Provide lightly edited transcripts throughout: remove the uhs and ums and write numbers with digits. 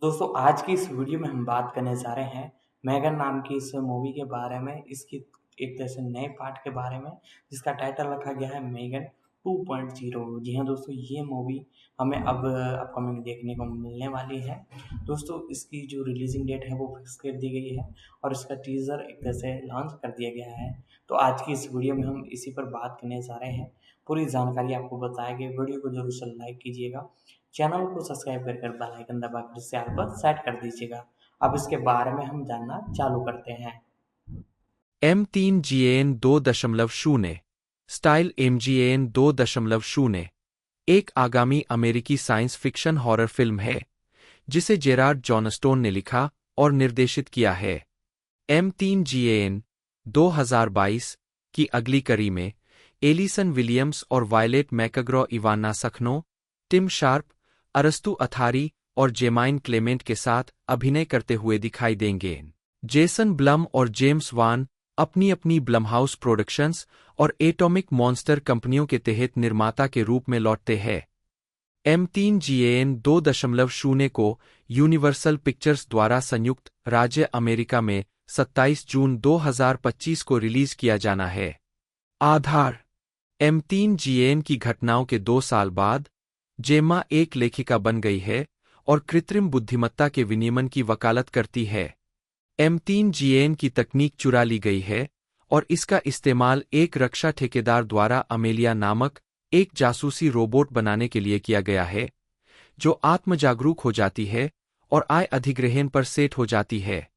दोस्तों आज की इस वीडियो में हम बात करने जा रहे हैं मैगन नाम की इस मूवी के बारे में, इसकी एक तरह से नए पार्ट के बारे में, जिसका टाइटल रखा गया है मैगन 2.0। जी हाँ दोस्तों, ये मूवी हमें अब अपकमिंग देखने को मिलने वाली है। दोस्तों इसकी जो रिलीजिंग डेट है वो फिक्स कर दी गई है और इसका टीज़र एक तरह से लॉन्च कर दिया गया है। तो आज की इस वीडियो में हम इसी पर बात करने जा रहे हैं। पूरी जानकारी आपको बताएंगे, वीडियो को जरूर से लाइक कीजिएगा, चैनल को सब्सक्राइब कर बेल आइकन दबाकर इसे आप पर सेट कर दीजिएगा। अब इसके बारे में हम जानना चालू करते हैं। M3GAN 2.0 स्टाइल MGAN 2.0 एक आगामी अमेरिकी साइंस फिक्शन हॉरर फिल्म है जिसे जेरार्ड जॉनस्टोन ने लिखा और निर्देशित किया है। M3GAN 2022 की अगली कड़ी में एलिसन विलियम्स और violet McGraw, Ivana सखनो, Tim sharp, अरस्तु अथारी और जेमाइन क्लेमेंट के साथ अभिनय करते हुए दिखाई देंगे। जेसन ब्लम और जेम्स वान अपनी अपनी ब्लमहाउस प्रोडक्शंस और एटॉमिक मॉन्स्टर कंपनियों के तहत निर्माता के रूप में लौटते हैं। M3GAN 2.0 को यूनिवर्सल पिक्चर्स द्वारा संयुक्त राज्य अमेरिका में 27 जून 2025 को रिलीज किया जाना है। आधार: M3GAN की घटनाओं के 2 साल बाद जेम्मा एक लेखिका बन गई है और कृत्रिम बुद्धिमत्ता के विनियमन की वकालत करती है। M3GAN की तकनीक चुरा ली गई है और इसका इस्तेमाल एक रक्षा ठेकेदार द्वारा अमेलिया नामक एक जासूसी रोबोट बनाने के लिए किया गया है, जो आत्मजागरूक हो जाती है और आय अधिग्रहण पर सेट हो जाती है।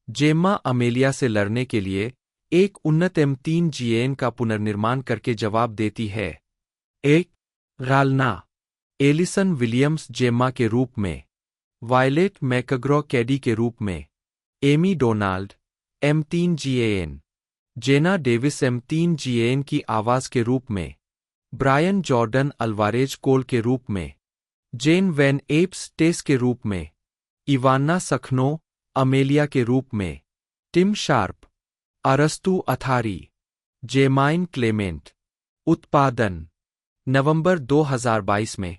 जेम्मा अमेलिया से लड़ने के लिए एक उन्नत M3GAN का पुनर्निर्माण करके जवाब देती है। एक रालना: एलिसन विलियम्स जेम्मा के रूप में, वायलेट मैकग्रॉ कैडी के रूप में, एमी डोनाल्ड M3GAN, जेना डेविस M3GAN की आवाज के रूप में, ब्रायन जॉर्डन अल्वारेज कोल के रूप में, जेन वैन एप्स टेस के रूप में, इवाना सखनो अमेलिया के रूप में, टिम शार्प, अरस्तु अथारी, जेमाइन क्लेमेंट। उत्पादन: नवंबर 2022 में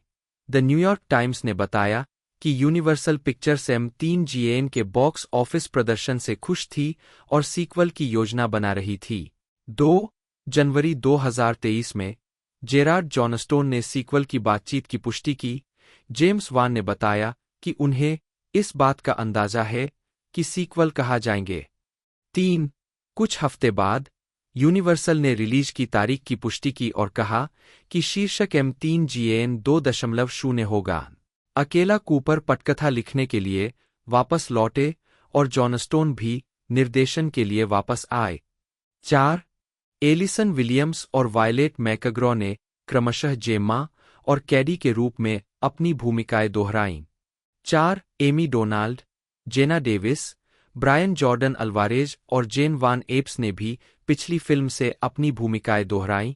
द न्यूयॉर्क टाइम्स ने बताया कि यूनिवर्सल पिक्चर्स M3GAN के बॉक्स ऑफिस प्रदर्शन से खुश थी और सीक्वल की योजना बना रही थी। 2 जनवरी 2023 में जेरार्ड जॉनस्टोन ने सीक्वल की बातचीत की पुष्टि की। जेम्स वान ने बताया कि उन्हें इस बात का अंदाजा है कि सीक्वल कहाँ जाएंगे। 3 कुछ हफ्ते बाद यूनिवर्सल ने रिलीज की तारीख की पुष्टि की और कहा कि शीर्षक M3GAN 2.0 होगा। अकेला कूपर पटकथा लिखने के लिए वापस लौटे और जॉनस्टोन भी निर्देशन के लिए वापस आए। 4 एलिसन विलियम्स और वायलेट मैकग्रॉ ने क्रमशः जेम्मा और कैडी के रूप में अपनी भूमिकाएं दोहराईं। 4 एमी डोनाल्ड, जेना डेविस, ब्रायन जॉर्डन अल्वारेज और जेन वान एप्स ने भी पिछली फिल्म से अपनी भूमिकाएं दोहराईं,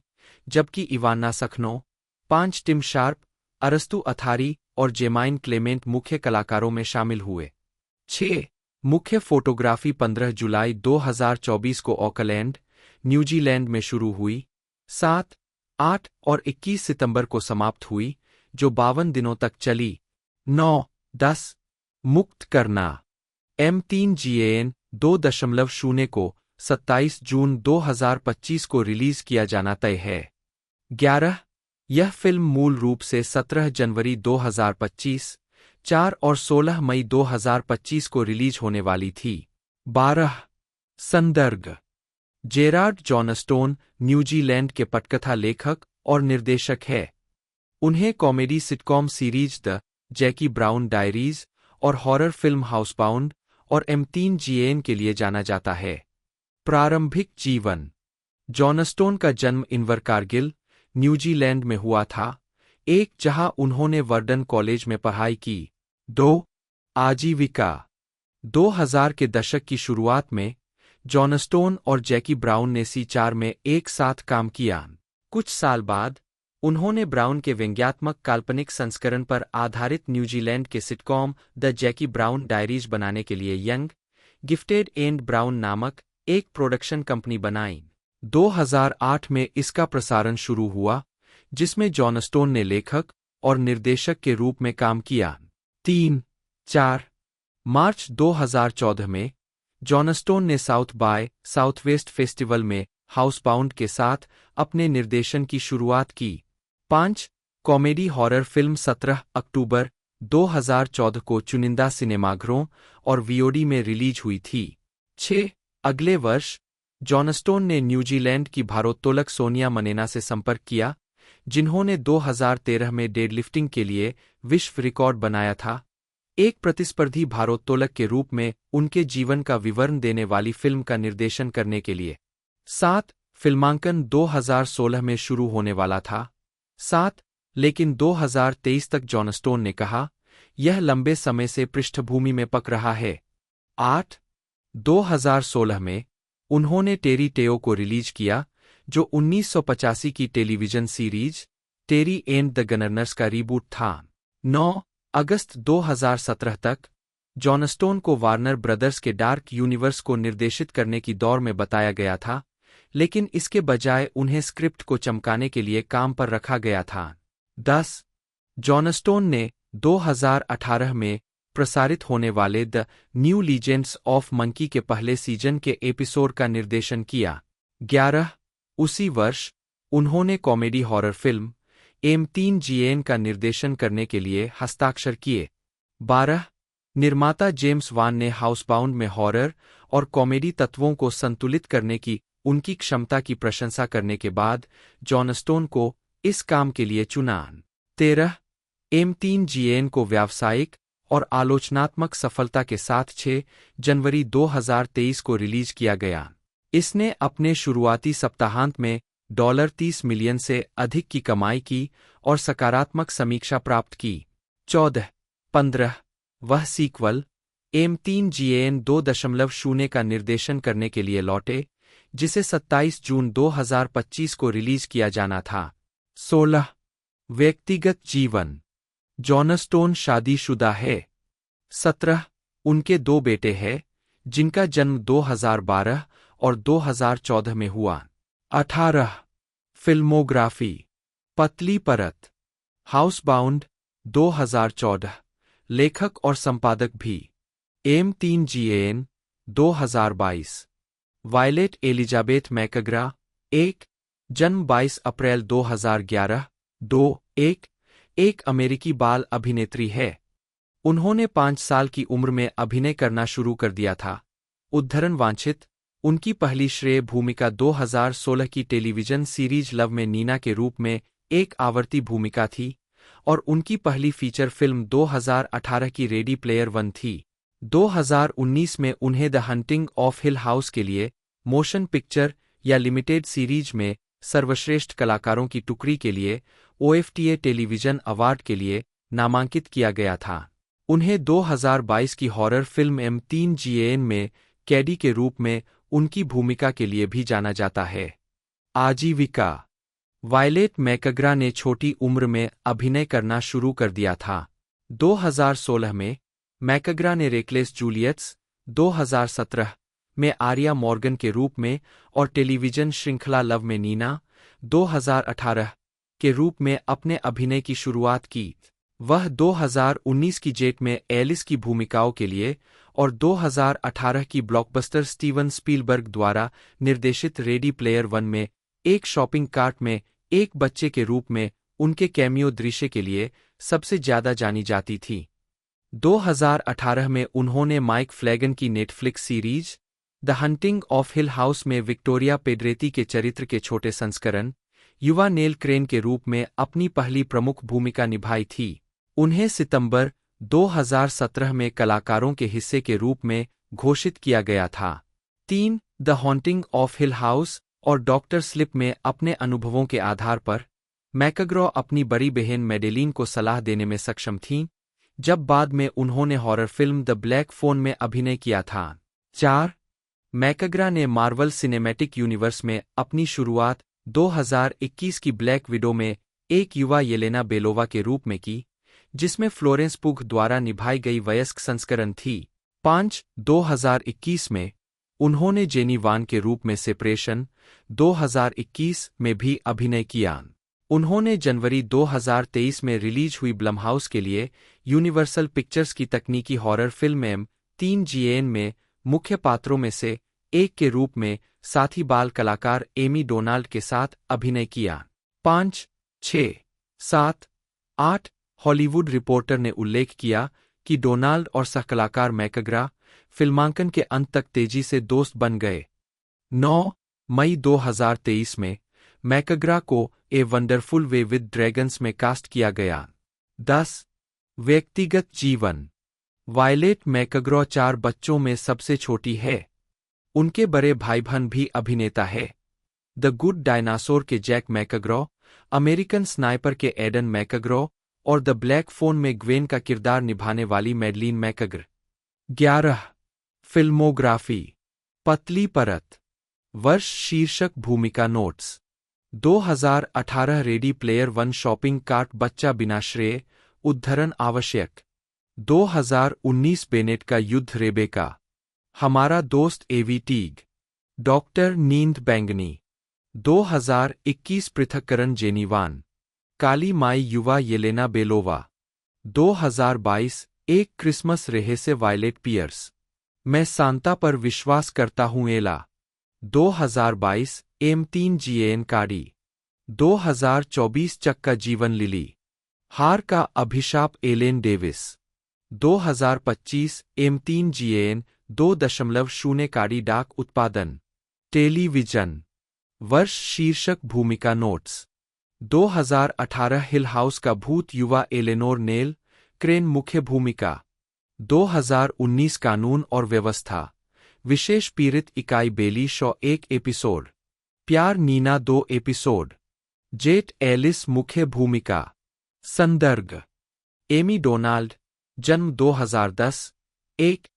जबकि इवाना सखनो, 5 टिम शार्प, अरस्तु अथारी और जेमाइन क्लेमेंट मुख्य कलाकारों में शामिल हुए। 6 मुख्य फोटोग्राफी 15 जुलाई 2024 को ऑकलैंड, न्यूजीलैंड में शुरू हुई। 7, 8 और 21 सितंबर को समाप्त हुई, जो 52 दिनों तक चली। 9, 10 मुक्त करना: M3GAN 2.0 को 27 जून 2025 को रिलीज किया जाना तय है। 11 यह फिल्म मूल रूप से 17 जनवरी 2025, 4 और 16 मई 2025 को रिलीज होने वाली थी। 12 संदर्भ: जेरार्ड जॉनस्टोन न्यूजीलैंड के पटकथा लेखक और निर्देशक है। उन्हें comedy sitcom series the Jackie brown diaries और हॉरर फिल्म हाउसबाउंड और M3GAN के लिए जाना जाता है। प्रारंभिक जीवन: जॉनस्टोन का जन्म इनवरकारगिल, न्यूजीलैंड में हुआ था, एक जहां उन्होंने वर्डन कॉलेज में पढ़ाई की। 2 आजीविका: 2000 के दशक की शुरुआत में जॉनस्टोन और जैकी ब्राउन ने C4 में एक साथ काम किया। कुछ साल बाद उन्होंने ब्राउन के व्यंग्यात्मक काल्पनिक संस्करण पर आधारित न्यूजीलैंड के sitcom the Jackie brown diaries बनाने के लिए यंग, गिफ्टेड एंड ब्राउन नामक एक प्रोडक्शन कंपनी बनाई। 2008 में इसका प्रसारण शुरू हुआ, जिसमें जॉनस्टोन ने लेखक और निर्देशक के रूप में काम किया। 3, 4 मार्च 2014 में जॉनस्टोन ने साउथ बाय साउथवेस्ट फेस्टिवल में हाउसबाउंड के साथ अपने निर्देशन की शुरुआत की। 5. कॉमेडी हॉरर फिल्म 17 अक्टूबर 2014 को चुनिंदा सिनेमाघरों और वीओडी में रिलीज हुई थी। 6. अगले वर्ष जॉनस्टोन ने न्यूजीलैंड की भारोत्तोलक सोनिया मनेना से संपर्क किया, जिन्होंने 2013 में डेडलिफ्टिंग के लिए विश्व रिकॉर्ड बनाया था। एक प्रतिस्पर्धी भारोत्तोलक के रूप में उनके जीवन का विवरण देने वाली फिल्म का निर्देशन करने के लिए। 7. फिल्मांकन 2016 में शुरू होने वाला था। 7. लेकिन 2023 तक जॉनस्टोन ने कहा, यह लंबे समय से पृष्ठभूमि में पक रहा है। 8. 2016 में उन्होंने टेरी टेओ को रिलीज किया, जो 1985 की television series Terry and the Gunrunners का रीबूट था। 9. अगस्त 2017 तक जॉनस्टोन को वार्नर ब्रदर्स के डार्क यूनिवर्स को निर्देशित करने की दौर में बताया गया था, लेकिन इसके बजाय उन्हें स्क्रिप्ट को चमकाने के लिए काम पर रखा गया था। 10. जॉनस्टोन ने 2018 में प्रसारित होने वाले the new legends of monkey के पहले सीजन के एपिसोड का निर्देशन किया। 11. उसी वर्ष उन्होंने कॉमेडी हॉरर फिल्म M3GN का निर्देशन करने के लिए हस्ताक्षर किए। 12. निर्माता जेम्स वान ने हाउसबाउंड में हॉरर और कॉमेडी तत्वों को संतुलित करने की उनकी क्षमता की प्रशंसा करने के बाद जॉनस्टोन को इस काम के लिए चुना। 13. M3GN को व्यावसायिक और आलोचनात्मक सफलता के साथ 6 जनवरी 2023 को रिलीज किया गया। इसने अपने शुरुआती सप्ताहांत में $30 मिलियन से अधिक की कमाई की और सकारात्मक समीक्षा प्राप्त की। 14. 15. वह सीक्वल M3GN 2.0 का निर्देशन करने के लिए लौटे, जिसे 27 जून 2025 को रिलीज किया जाना था। 16. व्यक्तिगत जीवन जॉनस्टोन शादीशुदा है। 17. उनके 2 बेटे हैं, जिनका जन्म 2012 और 2014 में हुआ। 18. फिल्मोग्राफी पतली परत हाउसबाउंड 2014 लेखक और संपादक भी। M3GN 2022 वायलेट एलिजाबेथ मैकग्रा 1 जन्म 22 अप्रैल 2011 2 एक अमेरिकी बाल अभिनेत्री है। उन्होंने 5 साल की उम्र में अभिनय करना शुरू कर दिया था। उद्धरण वांछित उनकी पहली श्रेय भूमिका 2016 की टेलीविजन सीरीज लव में नीना के रूप में एक आवर्ती भूमिका थी, और उनकी पहली फीचर फिल्म 2018 की रेडी प्लेयर वन थी। 2019 में उन्हें the hunting of hill house के लिए मोशन पिक्चर या लिमिटेड सीरीज में सर्वश्रेष्ठ कलाकारों की टुकड़ी के लिए OFTA टेलीविजन अवार्ड के लिए नामांकित किया गया था। उन्हें 2022 की हॉरर फिल्म M3GN में कैडी के रूप में उनकी भूमिका के लिए भी जाना जाता है। आजीविका वायलेट मैकग्रा ने छोटी उम्र में अभिनय करना शुरू कर दिया था। 2016 में मैकग्रा ने रेकलेस जूलियट्स, 2017 में आर्या मॉर्गन के रूप में और टेलीविजन श्रृंखला लव में नीना, 2018 के रूप में अपने अभिनय की शुरुआत की। वह 2019 की जेट में एलिस की भूमिकाओं के लिए और 2018 की ब्लॉकबस्टर स्टीवन स्पीलबर्ग द्वारा निर्देशित रेडी प्लेयर वन में एक शॉपिंग कार्ट में एक बच्चे के रूप में उनके कैमियो दृश्य के लिए सबसे ज्यादा जानी जाती थी। 2018 में उन्होंने माइक फ्लैगन की Netflix series the hunting of hill house में विक्टोरिया पेड्रेती के चरित्र के छोटे संस्करण युवा नेल क्रेन के रूप में अपनी पहली प्रमुख भूमिका निभाई थी। उन्हें सितंबर 2017 में कलाकारों के हिस्से के रूप में घोषित किया गया था। 3. The haunting of hill house और डॉक्टर स्लिप में अपने अनुभवों के आधार पर मैकग्रा अपनी बड़ी बहन मेडेलिन को सलाह देने में सक्षम थीं, जब बाद में उन्होंने horror film the black phone में अभिनय किया था। 4. मैकग्रा ने मार्वल सिनेमैटिक यूनिवर्स में अपनी शुरुआत 2021 की ब्लैक विडो में एक युवा येलेना बेलोवा के रूप में की, जिसमें फ्लोरेंस पुग द्वारा निभाई गई वयस्क संस्करण थी। 5. 2021 में उन्होंने जेनी वान के रूप में सेपरेशन 2021 में भी अभिनय किया। उन्होंने जनवरी 2023 में रिलीज हुई ब्लमहाउस के लिए यूनिवर्सल पिक्चर्स की तकनीकी हॉरर फिल्म M3GAN में मुख्य पात्रों में से एक के रूप में साथी बाल कलाकार एमी डोनाल्ड के साथ अभिनय किया। 5, 6, 7, 8 हॉलीवुड रिपोर्टर ने उल्लेख किया कि डोनाल्ड और सहकलाकार मैकग्रा फिल्मांकन के अंत तक तेजी से दोस्त बन गए। 9 मई 2023 में मैकग्रा को a wonderful way with dragons में कास्ट किया गया। 10 व्यक्तिगत जीवन। वायलेट मैकग्रा 4 बच्चों में सबसे छोटी है। उनके बड़े भाई बहन भी अभिनेता है। द गुड डायनासोर के जैक मैकग्रा, अमेरिकन स्नाइपर के एडन मैकग्रा और द ब्लैक फोन में ग्वेन का किरदार निभाने वाली मैडलीन मैकग्रा। 11 फिल्मोग्राफी। पतली परत। वर्ष शीर्षक भूमिका notes. 2018 ready player one shopping cart बच्चा बिना श्रेय उद्धरण आवश्यक। 2019 बेनेट का युद्ध रेबेका। हमारा दोस्त एवी टीग। डॉक्टर नींद बैंगनी। 2021 पृथक्करण जेनीवान। काली माई युवा येलेना बेलोवा। 2022 एक क्रिसमस रहे से वायलेट पियर्स। मैं सांता पर विश्वास करता हूं एला। 2022 M3GAN काडी। 2024 चक्का जीवन लिली। हार का अभिशाप एलेन डेविस। 2025 M3GAN 2.0 काडी डाक उत्पादन। टेलीविजन। वर्ष शीर्षक भूमिका नोट्स। 2018 हिल हाउस का भूत युवा एलेनोर नेल क्रेन मुख्य भूमिका। 2019 कानून और व्यवस्था विशेष पीड़ित इकाई बेली शॉ 1 एपिसोड। प्यार नीना 2 एपिसोड। जेट एलिस मुख्य भूमिका। संदर्भ एमी डोनाल्ड, जन्म 2010, 1,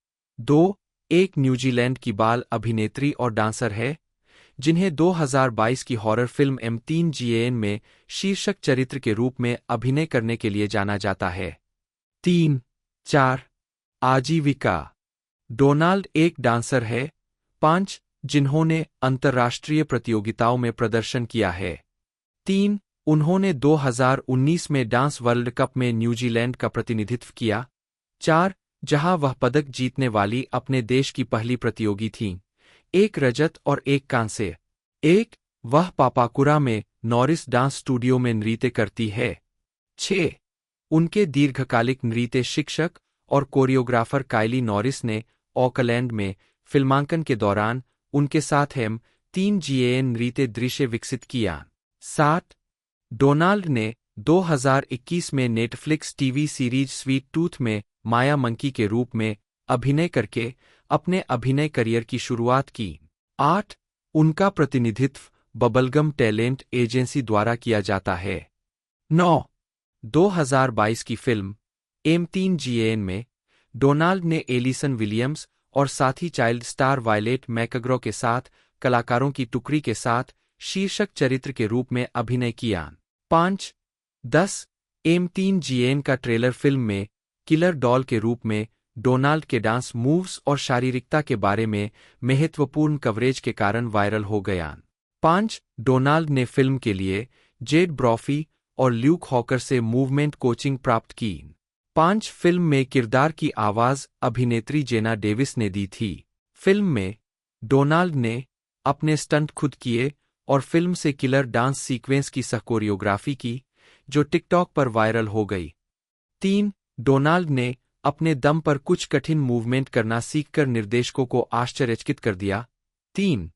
एक न्यूजीलैंड की बाल अभिनेत्री और डांसर है जिन्हें 2022 की हॉरर फिल्म M3GAN में शीर्षक चरित्र के रूप में अभिनय करने के लिए जाना जाता है। 3, 4 आजीविका। डोनाल्ड एक डांसर है। 5 जिन्होंने अंतर्राष्ट्रीय प्रतियोगिताओं में प्रदर्शन किया है। 3 उन्होंने 2019 में डांस वर्ल्ड कप में न्यूजीलैंड का प्रतिनिधित्व किया। 4 जहां वह पदक जीतने वाली अपने देश की पहली प्रतियोगी थीं। 1 रजत और 1 कांस्य। 1 वह पापाकुरा में नॉरिस डांस स्टूडियो में नृत्य करती है। 6 उनके दीर्घकालिक नृत्य शिक्षक और कोरियोग्राफर काइली नॉरिस ने ऑकलैंड में फिल्मांकन के दौरान उनके साथ M3GAN नृत्य दृश्य विकसित किया। 7 डोनाल्ड ने 2021 में Netflix TV series sweet tooth में माया मंकी के रूप में अभिनय करके अपने अभिनय करियर की शुरुआत की। 8 उनका प्रतिनिधित्व बबलगम टैलेंट एजेंसी द्वारा किया जाता है। 9 2022 की फिल्म M3GAN में डोनाल्ड ने एलिसन विलियम्स और साथी चाइल्ड स्टार वायलेट मैकग्रा के साथ कलाकारों की टुकड़ी के साथ शीर्षक चरित्र के रूप में अभिनय किया। 5, 10 M3GAN का ट्रेलर फिल्म में किलर डॉल के रूप में डोनाल्ड के डांस मूव्स और शारीरिकता के बारे में महत्वपूर्ण कवरेज के कारण वायरल हो गया। 5 डोनाल्ड ने फिल्म के लिए जेड ब्रॉफी और ल्यूक हॉकर से मूवमेंट कोचिंग प्राप्त की। 5 फिल्म में किरदार की आवाज अभिनेत्री जेना डेविस ने दी थी। फिल्म में डोनाल्ड ने अपने स्टंट खुद किए और फिल्म से किलर डांस सीक्वेंस की सहकोरियोग्राफी की जो टिकटॉक पर वायरल हो गई। 3 डोनाल्ड ने अपने दम पर कुछ कठिन मूवमेंट करना सीखकर निर्देशकों को आश्चर्यचकित कर दिया। 3,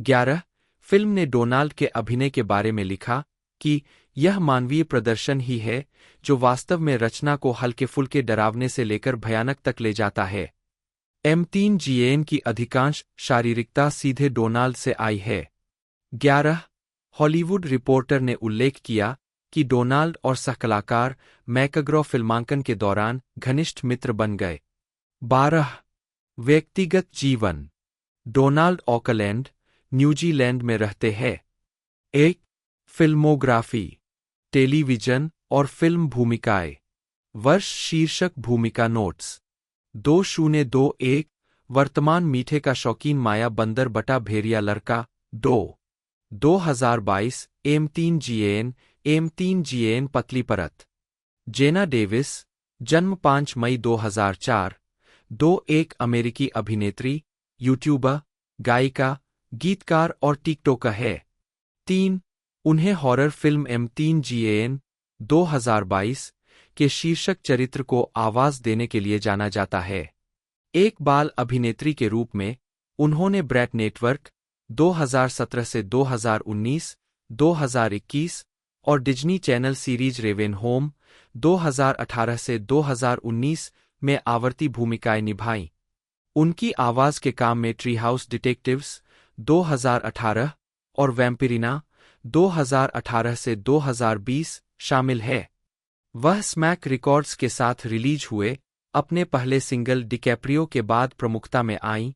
11 फिल्म ने डोनाल्ड के अभिनय के बारे में लिखा कि यह मानवीय प्रदर्शन ही है जो वास्तव में रचना को हल्के फुल्के डरावने से लेकर भयानक तक ले जाता है। M3GAN की अधिकांश शारीरिकता सीधे डोनाल्ड से आई है। 11 हॉलीवुड रिपोर्टर ने उल्लेख किया कि डोनाल्ड और सहकलाकार मैकग्रा फिल्मांकन के दौरान घनिष्ठ मित्र बन गए। 12 व्यक्तिगत जीवन। डोनाल्ड ऑकलैंड, न्यूजीलैंड में रहते हैं। 1 फिल्मोग्राफी। टेलीविजन और फिल्म भूमिकाएं। वर्ष शीर्षक भूमिका नोट्स। 2021 वर्तमान मीठे का शौकीन माया बंदर बटा भेड़िया लड़का। 2022 M3GAN पतली परत। जेना डेविस, जन्म 5 मई 2004, 2 एक अमेरिकी अभिनेत्री, यूट्यूबर, गायिका, गीतकार और टिकटॉकर है। 3 उन्हें हॉरर फिल्म M3GAN 2022 के शीर्षक चरित्र को आवाज देने के लिए जाना जाता है। एक बाल अभिनेत्री के रूप में उन्होंने ब्रैट नेटवर्क 2017 से 2019, 2021 और डिज्नी चैनल सीरीज रेवेन होम 2018 से 2019 में आवर्ती भूमिकाएं निभाईं। उनकी आवाज के काम में ट्री हाउस डिटेक्टिव्स 2018 और वैम्पिरिना 2018 से 2020 शामिल है। वह स्मैक रिकॉर्ड्स के साथ रिलीज हुए अपने पहले सिंगल डिकैप्रियो के बाद प्रमुखता में आईं,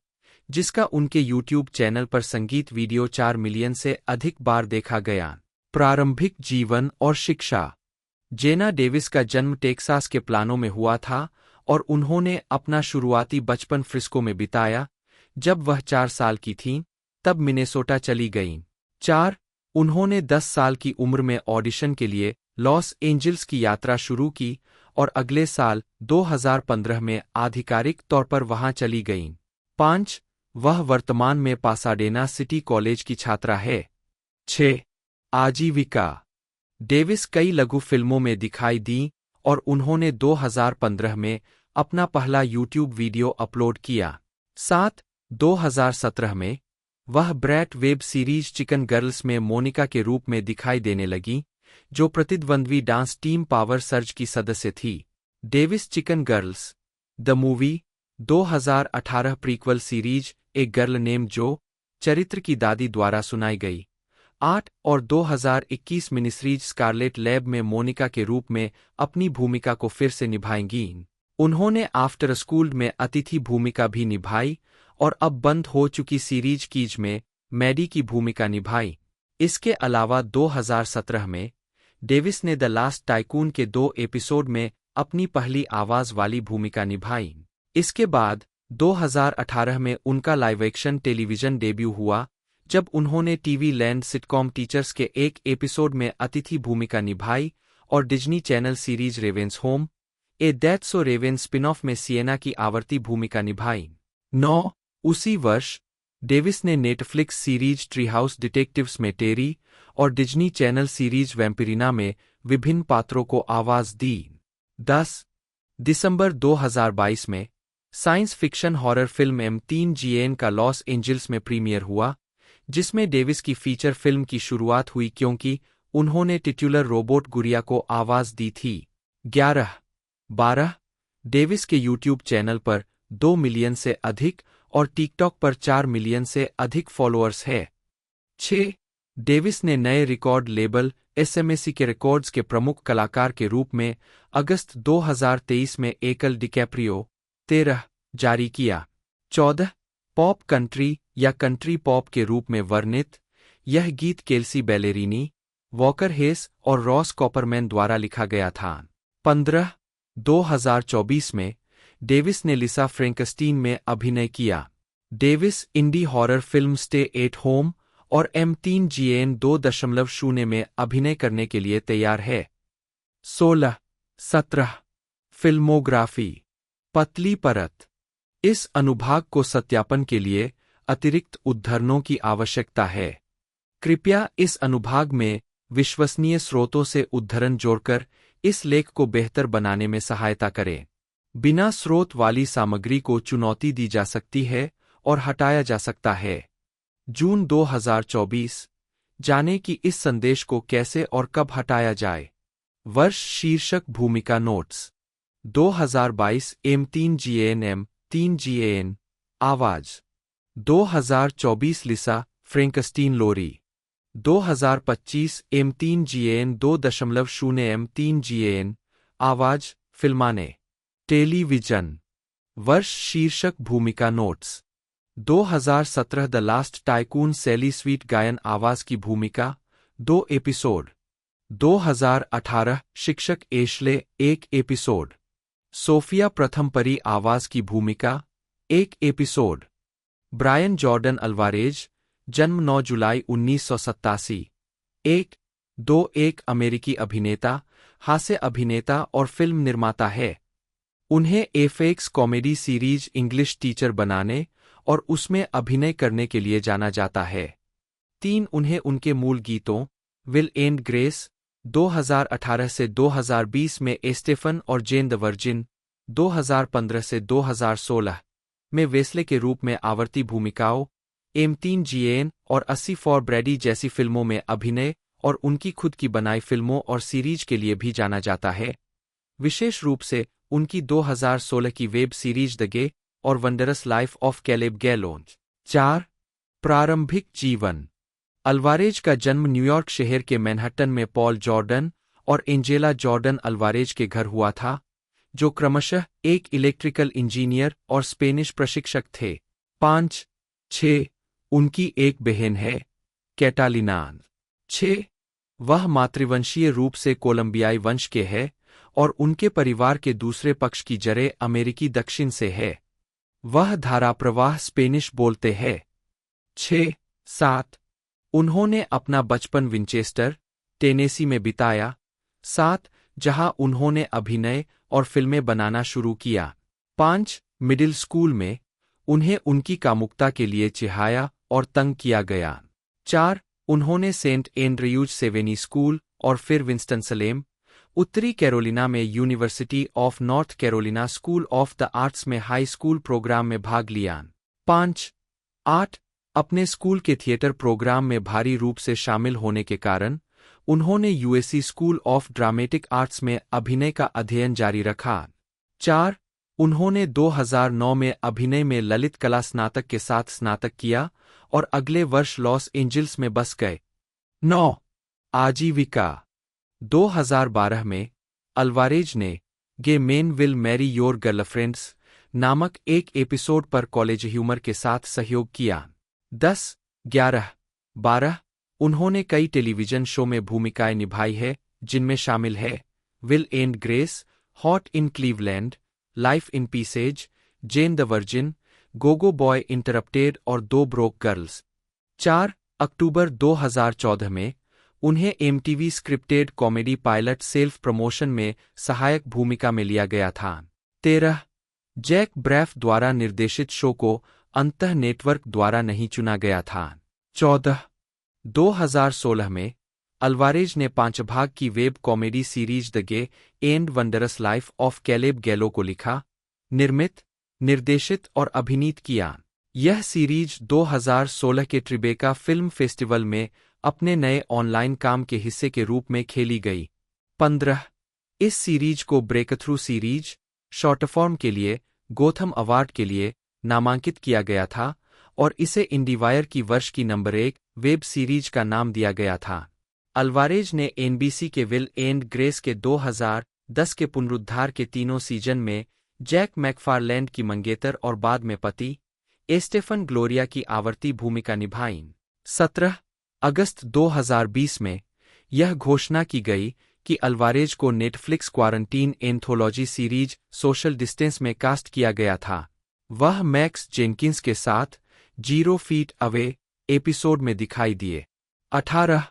जिसका उनके यूट्यूब चैनल पर संगीत वीडियो 4 मिलियन से अधिक बार देखा गया। प्रारंभिक जीवन और शिक्षा। जेना डेविस का जन्म टेक्सास के प्लानो में हुआ था और उन्होंने अपना शुरुआती बचपन फ्रिस्को में बिताया। जब वह 4 साल की थीं, तब मिनेसोटा चली गईं। 4 उन्होंने 10 साल की उम्र में ऑडिशन के लिए लॉस एंजिल्स की यात्रा शुरू की और अगले साल 2015 में आधिकारिक तौर पर वहां चली गईं। 5 वह वर्तमान में पासाडेना सिटी कॉलेज की छात्रा है। 6 आजीविका। डेविस कई लघु फिल्मों में दिखाई दी और उन्होंने 2015 में अपना पहला यूट्यूब वीडियो अपलोड किया। 7 2017 में वह brat web series chicken girls में मोनिका के रूप में दिखाई देने लगी, जो प्रतिद्वंद्वी डांस टीम पावर सर्ज की सदस्य थी। Davis chicken girls the movie 2018 prequel series a girl name जो चरित्र की दादी द्वारा सुनाई गई। 8 और 2021 मिनिसीरीज स्कारलेट लैब में मोनिका के रूप में अपनी भूमिका को फिर से निभाएंगी। उन्होंने आफ्टर स्कूल में अतिथि भूमिका भी निभाई और अब बंद हो चुकी सीरीज कीज में मैडी की भूमिका निभाई। इसके अलावा 2017 में डेविस ने द लास्ट टाइकून के 2 एपिसोड में अपनी पहली आवाज वाली भूमिका निभाई। इसके बाद 2018 में उनका लाइव एक्शन टेलीविजन डेब्यू हुआ, जब उन्होंने टीवी लैंड सिटकॉम टीचर्स के एक एपिसोड में अतिथि भूमिका निभाई और Disney channel series ravines home A that so रेवेन spin off में सिएना की आवर्ती भूमिका निभाई। 9 उसी वर्ष डेविस ने Netflix series tree house detectives में टेरी और डिज्नी चैनल सीरीज वैम्पिरिना में विभिन्न पात्रों को आवाज दी। 10 दिसंबर 2022 में science fiction horror film M3GAN का लॉस एंजिल्स में प्रीमियर हुआ, जिसमें डेविस की फीचर फिल्म की शुरुआत हुई क्योंकि उन्होंने टिट्युलर रोबोट गुड़िया को आवाज दी थी। 11-12 डेविस के यूट्यूब चैनल पर 2 मिलियन से अधिक और टिकटॉक पर 4 मिलियन से अधिक फॉलोअर्स है। 6 डेविस ने नए रिकॉर्ड लेबल SMAC के रिकॉर्ड्स के प्रमुख कलाकार के रूप में अगस्त 2023 में एकल डिकैप्रियो 13 जारी किया। 14 पॉप कंट्री या कंट्री पॉप के रूप में वर्णित, यह गीत केल्सी बैलेरिनी, वॉकर हेस और रॉस कॉपरमैन द्वारा लिखा गया था। 15 2024 में डेविस ने लिसा फ्रैंकस्टीन में अभिनय किया। Davis indie horror film stay at home और M3GAN 2.0 में अभिनय करने के लिए तैयार है। 16-17 फिल्मोग्राफी। पतली परत। इस अनुभाग को सत्यापन के लिए अतिरिक्त उद्धरणों की आवश्यकता है। कृपया इस अनुभाग में विश्वसनीय स्रोतों से उद्धरण जोड़कर इस लेख को बेहतर बनाने में सहायता करें। बिना स्रोत वाली सामग्री को चुनौती दी जा सकती है और हटाया जा सकता है। जून 2024 जाने कि इस संदेश को कैसे और कब हटाया जाए। वर्ष शीर्षक भूमिका नोट्स 2022 M3GAN आवाज 2024 लिसा फ्रैंकस्टीन लोरी 2025 M3GAN 2.0 M3GAN आवाज फिल्माने टेलीविजन। वर्ष शीर्षक भूमिका notes 2017 the last tycoon Sally sweet गायन आवाज की भूमिका 2 एपिसोड। 2018 शिक्षक एशले 1 एपिसोड। सोफिया प्रथम परी आवाज की भूमिका 1 एपिसोड। ब्रायन जॉर्डन अल्वारेज जन्म 9 जुलाई 1987 1 एक अमेरिकी अभिनेता, हास्य अभिनेता और फिल्म निर्माता है। उन्हें FX comedy series English teacher बनाने और उसमें अभिनय करने के लिए जाना जाता है। 3. उन्हें उनके मूल गीतों विल एंड ग्रेस 2018 से 2020 में एस्टेफन और जेन द वर्जिन 2015 से 2016 में वेस्ले के रूप में आवर्ती भूमिकाओं M3GN और 80 फॉर ब्रैडी जैसी फिल्मों में अभिनय और उनकी खुद की बनाई फिल्मों और सीरीज के लिए भी जाना जाता है, विशेष रूप से उनकी 2016 की वेब सीरीज द गे और वंडरस लाइफ ऑफ कैलेब गैलोन्ज। 4. प्रारंभिक जीवन। अल्वारेज का जन्म न्यूयॉर्क शहर के मैनहट्टन में पॉल जॉर्डन और एंजेला जॉर्डन अल्वारेज के घर हुआ था, जो क्रमशः एक इलेक्ट्रिकल इंजीनियर और स्पेनिश प्रशिक्षक थे। 5. 6. उनकी एक बहन है, कैटालिना। 6. वह मातृवंशीय रूप से कोलंबियाई वंश के है और उनके परिवार के दूसरे पक्ष की जड़ें अमेरिकी दक्षिण से है। वह धाराप्रवाह स्पेनिश बोलते हैं। 6. 7. उन्होंने अपना बचपन विंचेस्टर, टेनेसी में बिताया। 7. जहां उन्होंने अभिनय और फिल्में बनाना शुरू किया। 5. मिडिल स्कूल में उन्हें उनकी कामुकता के लिए चिढ़ाया और तंग किया गया। 4. उन्होंने सेंट एंड्रयूज सेवेनी स्कूल और फिर विंस्टन-सलेम, उत्तरी कैरोलिना में university of north Carolina school of the arts में हाई स्कूल प्रोग्राम में भाग लिया। 5. 8. अपने स्कूल के थिएटर प्रोग्राम में भारी रूप से शामिल होने के कारण उन्होंने USC school of Dramatic Arts में अभिनय का अध्ययन जारी रखा। 4. उन्होंने 2009 में अभिनय में ललित कला स्नातक के साथ स्नातक किया और अगले वर्ष लॉस एंजल्स में बस गए। 9. आजीविका। 2012 में अल्वारेज ने gay men will marry your girlfriends नामक एक एपिसोड पर कॉलेज ह्यूमर के साथ सहयोग किया। 10, 11, 12 उन्होंने कई टेलीविजन शो में भूमिकाएं निभाई है, जिनमें शामिल है Will and Grace, hot in Cleveland, life in pieces, Jane the virgin, gogo boy interrupted और 2 ब्रोक गर्ल्स। 4 अक्टूबर 2014 में उन्हें MTV scripted comedy pilot self promotion में सहायक भूमिका में लिया गया था। 13 जैक ब्रैफ द्वारा निर्देशित शो को अंतः नेटवर्क द्वारा नहीं चुना गया था। 14 2016 में अल्वारेज ने 5 भाग की web comedy series the gay and wondrous life of Caleb Gallo को लिखा, निर्मित, निर्देशित और अभिनीत किया। यह सीरीज 2016 के ट्रिबेका फिल्म फेस्टिवल में अपने नए ऑनलाइन काम के हिस्से के रूप में खेली गई। 15 इस सीरीज को ब्रेकथ्रू सीरीज शॉर्टफॉर्म के लिए गोथम अवार्ड के लिए नामांकित किया गया था और इसे इंडीवायर की वर्ष की नंबर 1 वेब सीरीज का नाम दिया गया था। अल्वारेज ने एनबीसी के विल एंड ग्रेस के 2010 के पुनरुद्धार के तीनों सीजन में जैक मैकफारलैंड की मंगेतर और बाद में पति एस्टेफन ग्लोरिया की आवर्ती भूमिका निभाई। 17 अगस्त 2020 में यह घोषणा की गई कि अल्वारेज को Netflix quarantine anthology series social distance में कास्ट किया गया था। वह मैक्स जेनकिंस के साथ 0 फीट अवे एपिसोड में दिखाई दिए। 18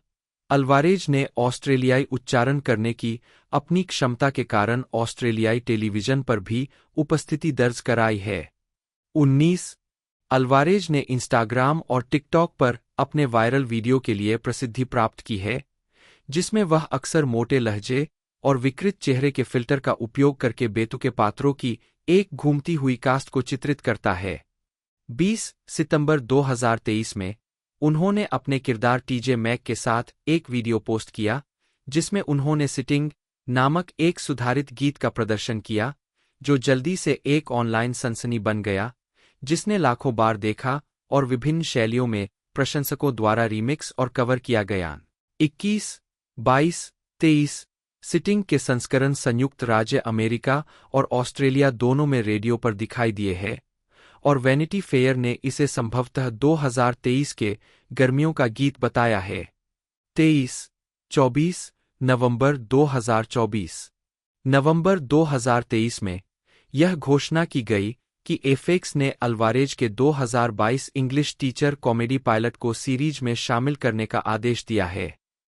अल्वारेज ने ऑस्ट्रेलियाई उच्चारण करने की अपनी क्षमता के कारण ऑस्ट्रेलियाई टेलीविजन पर भी उपस्थिति दर्ज कराई है। 19 अल्वारेज ने इंस्टाग्राम और टिकटॉक पर अपने वायरल वीडियो के लिए प्रसिद्धि प्राप्त की है, जिसमें वह अक्सर मोटे लहजे और विकृत चेहरे के फिल्टर का उपयोग करके बेतुके पात्रों की एक घूमती हुई कास्ट को चित्रित करता है। 20 सितंबर 2023 में उन्होंने अपने किरदार टीजे मैक के साथ एक वीडियो पोस्ट किया, जिसमें उन्होंने सिटिंग नामक एक सुधारित गीत का प्रदर्शन किया, जो जल्दी से एक ऑनलाइन सनसनी बन गया, जिसने लाखों बार देखा और विभिन्न शैलियों में प्रशंसकों द्वारा रीमिक्स और कवर किया गया। 21, 22, 23 सिटिंग के संस्करण संयुक्त राज्य अमेरिका और ऑस्ट्रेलिया दोनों में रेडियो पर दिखाई दिए हैं, और वैनिटी फेयर ने इसे संभवतः 2023 के गर्मियों का गीत बताया है। 23-24 नवंबर 2024 नवंबर 2023 में यह घोषणा की गई कि एफएक्स ने अल्वारेज के 2022 इंग्लिश टीचर कॉमेडी पायलट को सीरीज में शामिल करने का आदेश दिया है।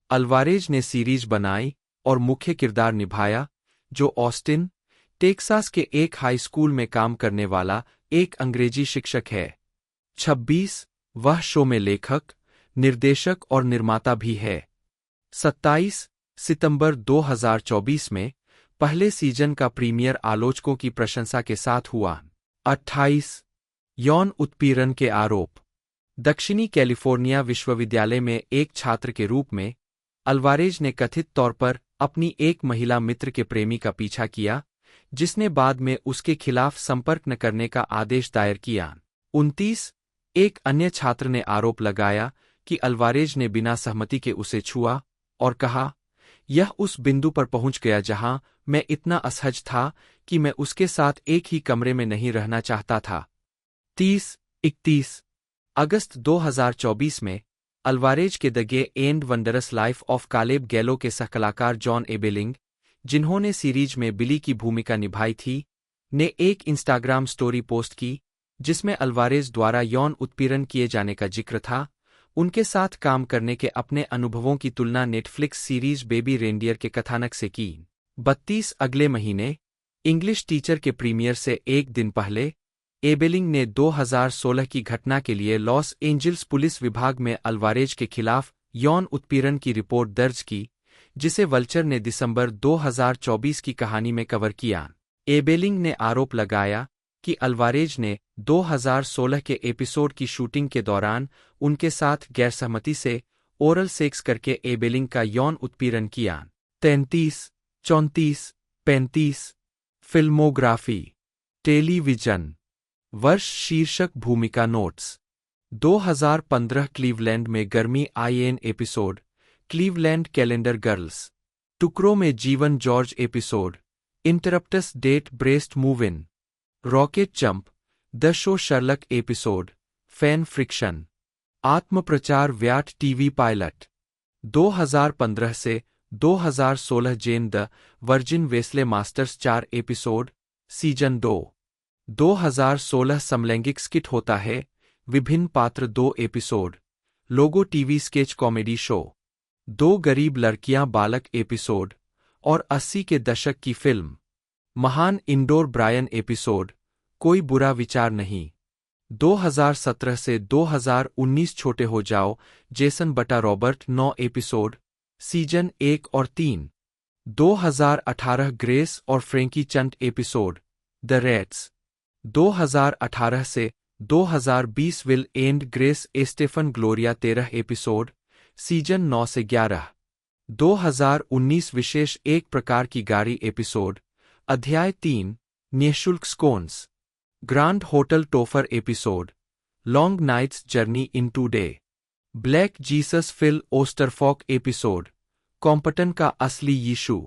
अल्वारेज ने सीरीज बनाई और मुख्य किरदार निभाया, जो ऑस्टिन, टेक्सास के एक हाई स्कूल में काम करने वाला एक अंग्रेजी शिक्षक है। 26 वह शो में लेखक, निर्देशक और निर्माता भी है। 27 सितंबर 2024 में पहले सीजन का प्रीमियर आलोचकों की प्रशंसा के साथ हुआ। 28 यौन उत्पीड़न के आरोप। दक्षिणी कैलिफोर्निया विश्वविद्यालय में एक छात्र के रूप में अल्वारेज ने कथित तौर पर अपनी एक महिला मित्र के प्रेमी का पीछा किया, जिसने बाद में उसके खिलाफ संपर्क न करने का आदेश दायर किया। 29 एक अन्य छात्र ने आरोप लगाया कि अल्वारेज ने बिना सहमति के उसे छुआ और कहा, यह उस बिंदु पर पहुंच गया जहां मैं इतना असहज था कि मैं उसके साथ एक ही कमरे में नहीं रहना चाहता था। 31 अगस्त 2024 में अल्वारेज के the gay and wondrous life of Caleb Gallo के सहकलाकार जॉन एबेलिंग, जिन्होंने सीरीज में बिली की भूमिका निभाई थी, ने एक इंस्टाग्राम स्टोरी पोस्ट की जिसमें अल्वारेज द्वारा यौन उत्पीड़न किए जाने का जिक्र था। उनके साथ काम करने के अपने अनुभवों की तुलना नेटफ्लिक्स सीरीज बेबी रेंडियर के कथानक से की। 32 अगले महीने इंग्लिश टीचर के प्रीमियर से एक दिन पहले एबेलिंग ने 2016 की घटना के लिए लॉस एंजिल्स पुलिस विभाग में अल्वारेज के खिलाफ यौन उत्पीड़न की रिपोर्ट दर्ज की, जिसे वल्चर ने दिसंबर 2024 की कहानी में कवर किया। एबेलिंग ने आरोप लगाया कि अल्वारेज ने 2016 के एपिसोड की शूटिंग के दौरान उनके साथ गैरसहमति से ओरल सेक्स करके एबेलिंग का यौन उत्पीड़न किया। 33, 34, 35 फिल्मोग्राफी। टेलीविजन वर्ष शीर्षक भूमिका नोट्स। 2015 क्लीवलैंड में गर्मी IN episode Cleveland calendar girls. टुकड़ों में जीवन George episode interruptus date breast move in. Rocket jump the show Sherlock episode fan friction. आत्मप्रचार व्याट टीवी पायलट। 2015 से 2016 Jane the virgin Wesley Masters 4 episode season 2। 2016 समलैंगिक skit होता है विभिन्न पात्र 2 episode Logo TV sketch comedy show. 2 गरीब लड़कियां बालक एपिसोड और 80 के दशक की फिल्म महान इंडोर ब्रायन एपिसोड कोई बुरा विचार नहीं। 2017 से 2019 छोटे हो जाओ जेसन बटा रॉबर्ट 9 एपिसोड सीजन 1 और 3। 2018 ग्रेस और फ्रेंकी चंट एपिसोड द रेड्स। 2018 से 2020 Will and Grace Estefan Gloria 13 episode season 9 से 11। 2019 विशेष एक प्रकार की गाड़ी एपिसोड अध्याय 3 निःशुल्क scones. Grand hotel Topher episode long night's journey into day. Black Jesus Phil Osterfolk episode Compton का असली यीशु।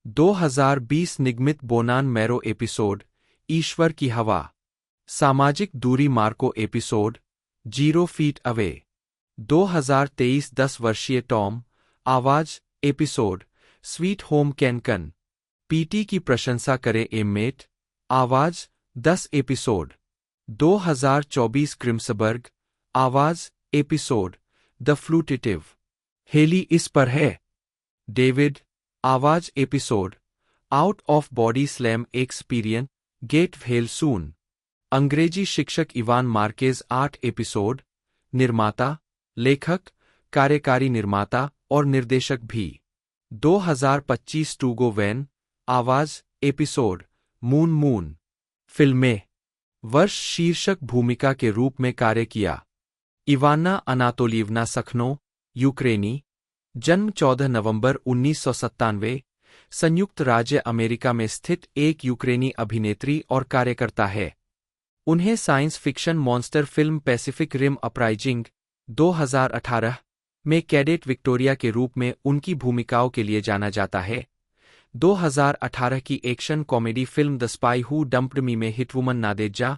2020 निगमित बोनान मैरो एपिसोड ईश्वर की हवा। सामाजिक दूरी मार्को एपिसोड 0 फीट अवे। 2023 10 वर्षीय टॉम आवाज एपिसोड स्वीट होम कैनकन। पीटी की प्रशंसा करें एममेट आवाज 10 एपिसोड। 2024 क्रिम्सबर्ग आवाज एपिसोड द फ्लूटिटिव। हेली इस पर है। डेविड आवाज episode out of body slam experience get well soon. अंग्रेजी शिक्षक इवान मार्केज 8 एपिसोड। निर्माता, लेखक, कार्यकारी निर्माता और निर्देशक भी। 2025 टूगो वैन आवाज एपिसोड मून मून। फिल्में वर्ष शीर्षक भूमिका के रूप में कार्य किया इवाना अनातोलिवना सखनो यूक्रेनी। जन्म 14 नवंबर 1997। संयुक्त राज्य अमेरिका में स्थित एक यूक्रेनी अभिनेत्री और कार्यकर्ता है। उन्हें science fiction monster film Pacific Rim uprising 2018 में कैडेट विक्टोरिया के रूप में उनकी भूमिकाओं के लिए जाना जाता है। 2018 की action comedy film the spy who dumped me में हिटवुमन नादेजा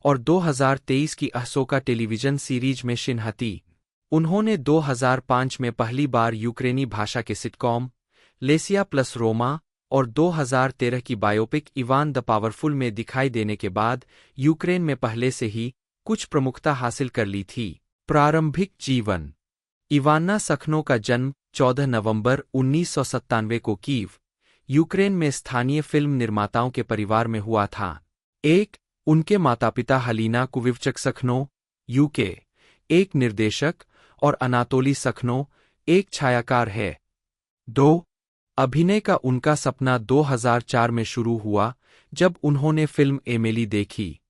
और 2023 की अहसोका टेलीविजन सीरीज में शिनहती। उन्होंने 2005 में पहली बार यूक्रेनी भाषा के सिटकॉम लेसिया प्लस रोमा और 2013 की बायोपिक इवान द पावरफुल में दिखाई देने के बाद यूक्रेन में पहले से ही कुछ प्रमुखता हासिल कर ली थी। प्रारंभिक जीवन इवाना सखनो का जन्म 14 नवंबर 1997 को कीव, यूक्रेन में स्थानीय फिल्म निर्माताओं के परिवार में हुआ था। एक, उनके माता-पिता हलीना कुविवचक सखनो, यूके, एक निर्देशक, और अनातोली सखनो, एक छायाकार है। 2. अभिनय का उनका सपना 2004 में शुरू हुआ जब उन्होंने फिल्म एमिली देखी।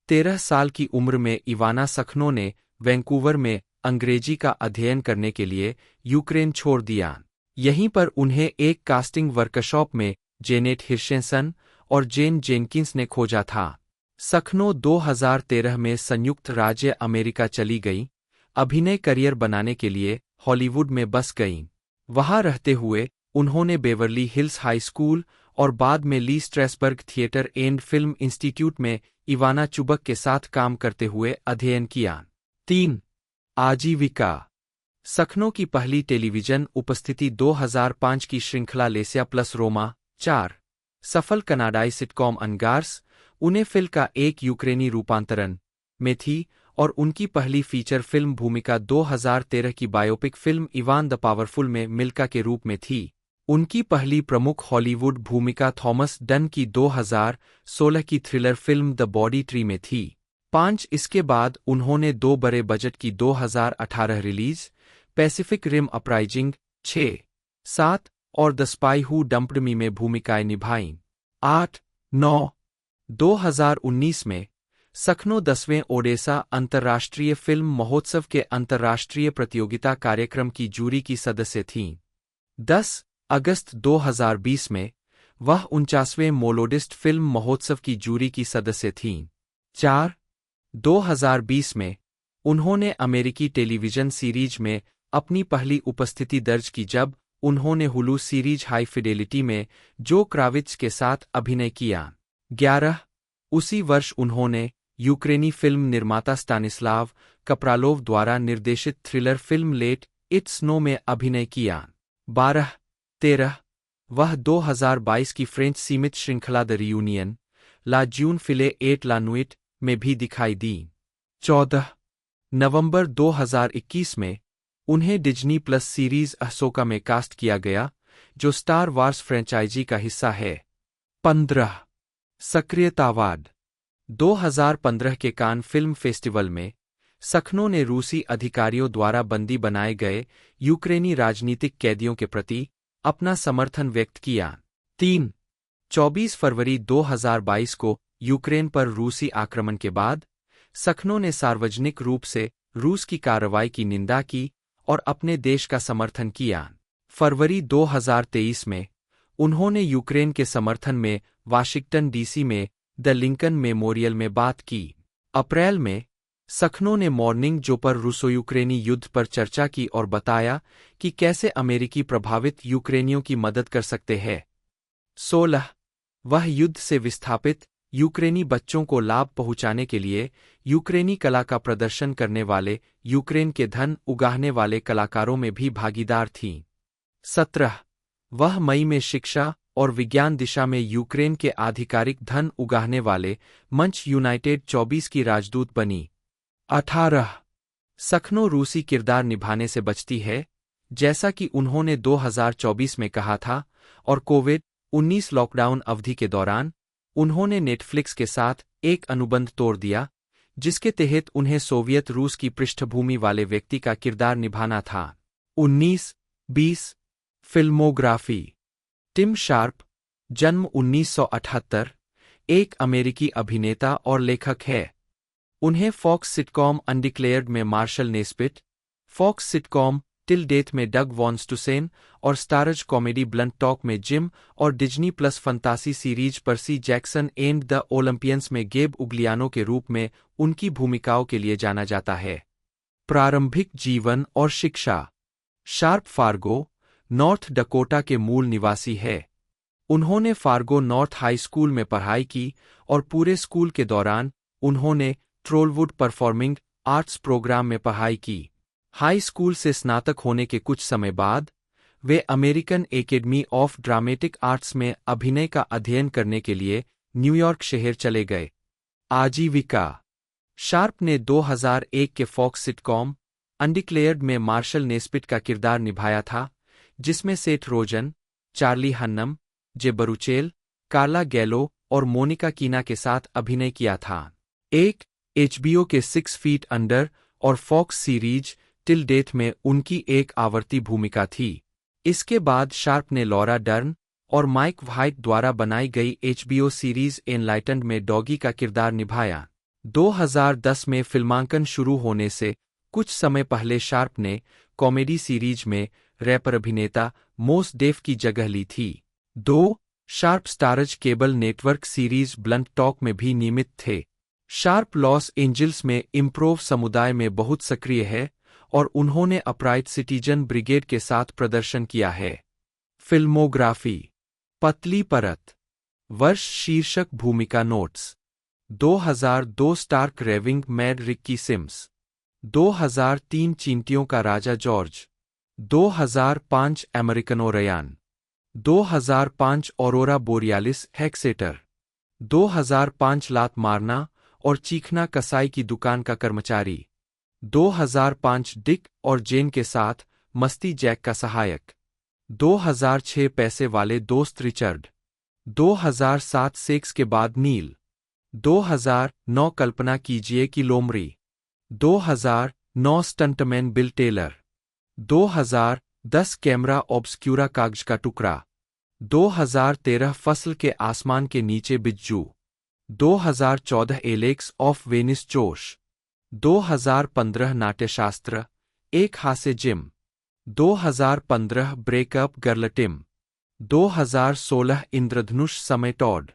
13 साल की उम्र में इवाना सखनो ने वैंकूवर में अंग्रेजी का अध्ययन करने के लिए यूक्रेन छोड़ दिया। यहीं पर उन्हें एक कास्टिंग वर्कशॉप में जेनेट हिर्शेंसन और जेन जेनकिंस ने खोजा था। सखनो 2013 में संयुक्त राज्य अमेरिका चली गईं, अभिनय करियर बनाने के लिए हॉलीवुड में बस गईं। वहां रहते हुए उन्होंने बेवर्ली हिल्स हाई स्कूल और बाद में Lee Strasberg theatre and film institute में इवाना चुबक के साथ काम करते हुए अध्ययन किया। 3. आजीविका। सखनो की पहली टेलीविजन उपस्थिति 2005 की श्रृंखला लेस्या प्लस रोमा 4, सफल कनाडाई सिटकॉम अनगार्स, उन्हें फिल्म का एक यूक्रेनी रूपांतरण, में थी और उनकी पहली फीचर फिल्म भूमिका 2013 की biopic film Ivan the powerful में मिल्का के रूप में थी। उनकी पहली प्रमुख हॉलीवुड भूमिका थॉमस डन की 2016 की thriller film the body tree में थी। 5. इसके बाद उन्होंने 2 बड़े बजट की 2018 रिलीज पैसिफिक रिम अपराइजिंग 6, 7 और the spy who dumped me में भूमिकाएं निभाईं। 8, 9, 2019 में सखनो 10वें ओडेसा अंतर्राष्ट्रीय फिल्म महोत्सव के अंतर्राष्ट्रीय प्रतियोगिता कार्यक्रम की जूरी की सदस्य थीं। 10 अगस्त 2020 में वह 49वें मोलोडिस्ट फिल्म महोत्सव की जूरी की सदस्य थीं। 4, 2020 में उन्होंने अमेरिकी टेलीविजन सीरीज में अपनी पहली उपस्थिति दर्ज की जब उन्होंने हुलू सीरीज हाई फिडेलिटी में जो क्राविट्ज के साथ अभिनय किया। 11, उसी वर्ष उन्होंने यूक्रेनी फिल्म निर्माता स्टानिस्लाव कप्रालोव द्वारा निर्देशित thriller film let it snow में अभिनय किया। 12, 13, वह 2022 की फ्रेंच सीमित श्रृंखला द रियूनियन, ला ज्यून फिले एट ला नुइट में भी दिखाई दी। 14, नवंबर 2021 में उन्हें डिज्नी प्लस सीरीज अहसोका में कास्ट किया गया, जो स्टार वार्स फ्रेंचाइजी का हिस्सा है। 15, सक्रियतावाद। 2015 के कान फिल्म फेस्टिवल में सखनो ने रूसी अधिकारियों द्वारा बंदी बनाए गए यूक्रेनी राजनीतिक कैदियों के प्रति अपना समर्थन व्यक्त किया। 3, 24 फरवरी 2022 को यूक्रेन पर रूसी आक्रमण के बाद सखनो ने सार्वजनिक रूप से रूस की कार्रवाई की निंदा की और अपने देश का समर्थन किया। फरवरी 2023 में उन्होंने यूक्रेन के समर्थन में वाशिंगटन डीसी में द लिंकन मेमोरियल में बात की। अप्रैल में सखनो ने मॉर्निंग जो पर रूसो-यूक्रेनी युद्ध पर चर्चा की और बताया कि कैसे अमेरिकी प्रभावित यूक्रेनियों की मदद कर सकते हैं। 16, वह युद्ध से विस्थापित यूक्रेनी बच्चों को लाभ पहुंचाने के लिए यूक्रेनी कला का प्रदर्शन करने वाले यूक्रेन के धन उगाहने वाले कलाकारों में भी भागीदार थीं। 17, वह मई में शिक्षा और विज्ञान दिशा में यूक्रेन के आधिकारिक धन उगाहने वाले मंच यूनाइटेड 24 की राजदूत बनी। 18, सखनो रूसी किरदार निभाने से बचती है, जैसा कि उन्होंने 2024 में कहा था, और कोविड-19 लॉकडाउन अवधि के दौरान उन्होंने नेटफ्लिक्स के साथ एक अनुबंध तोड़ दिया, जिसके तहत उन्हें सोवियत रूस की पृष्ठभूमि वाले व्यक्ति का किरदार निभाना था। 19, 20, फिल्मोग्राफी। टिम शार्प, जन्म 1978, एक अमेरिकी अभिनेता और लेखक है। उन्हें फॉक्स सिटकॉम अनडिक्लेयर्ड में Marshall Nesbitt, Fox sitcom till death में डग वॉन स्टुसेन और स्टारज कॉमेडी ब्लंट टॉक में जिम और डिज्नी प्लस फंतासी series Percy Jackson and the Olympians में गेब उग्लियानो के रूप में उनकी भूमिकाओं के लिए जाना जाता है। प्रारंभिक जीवन और शिक्षा। शार्प फार्गो, नॉर्थ डकोटा के मूल निवासी है। उन्होंने फार्गो नॉर्थ हाई स्कूल में पढ़ाई की और पूरे स्कूल के दौरान उन्होंने ट्रोलवुड परफॉर्मिंग आर्ट्स प्रोग्राम में पढ़ाई की। हाई स्कूल से स्नातक होने के कुछ समय बाद वे American Academy of Dramatic Arts में अभिनय का अध्ययन करने के लिए न्यूयॉर्क शहर चले गए। आजीविका। शार्प ने 2001 के फॉक्स सिटकॉम अनडिक्लेयर्ड में मार्शल नेस्बिट का किरदार निभाया था, जिसमें सेथ रोजन, चार्ली हन्नम, जे बरूचेल, कार्ला गैलो और मोनिका कीना के साथ अभिनय किया था। एक एचबीओ के 6 फीट अंडर और फॉक्स सीरीज टिल डेथ में उनकी एक आवर्ती भूमिका थी। इसके बाद शार्प ने लॉरा डर्न और माइक व्हाइट द्वारा बनाई गई एचबीओ सीरीज एनलाइटन्ड में डॉगी का किरदार निभाया। 2010 में फिल्मांकन शुरू होने से कुछ समय पहले शार्प ने कॉमेडी सीरीज में रैपर अभिनेता मोस डेफ की जगह ली थी। 2 Sharp Starz cable network series blunt talk में भी नियमित थे। शार्प लॉस एंजल्स में इम्प्रोव समुदाय में बहुत सक्रिय है और उन्होंने अपराइट सिटीजन ब्रिगेड के साथ प्रदर्शन किया है। फिल्मोग्राफी। पतली परत। वर्ष शीर्षक भूमिका notes. 2002 stark raving mad Ricky Sims. 2003 चींटियों का राजा George. 2005 Americano Ryan. 2005 aurora borealis Hexeter. 2005 लात मारना और चीखना कसाई की दुकान का कर्मचारी। 2005 डिक और जेन के साथ मस्ती जैक का सहायक। 2006 पैसे वाले दोस्त रिचर्ड। 2007 सेक्स के बाद नील। 2009 कल्पना कीजिए कि लोमड़ी। 2009 stuntman bill Taylor. 2010 camera obscura कागज का टुकड़ा। 2013 फसल के आसमान के नीचे बिज्जू। 2014 एलेक्स ऑफ वेनिस जोश। 2015 नाट्यशास्त्र एक हास्य जिम। 2015 breakup girl Tim. 2016 इंद्रधनुष समय टॉड।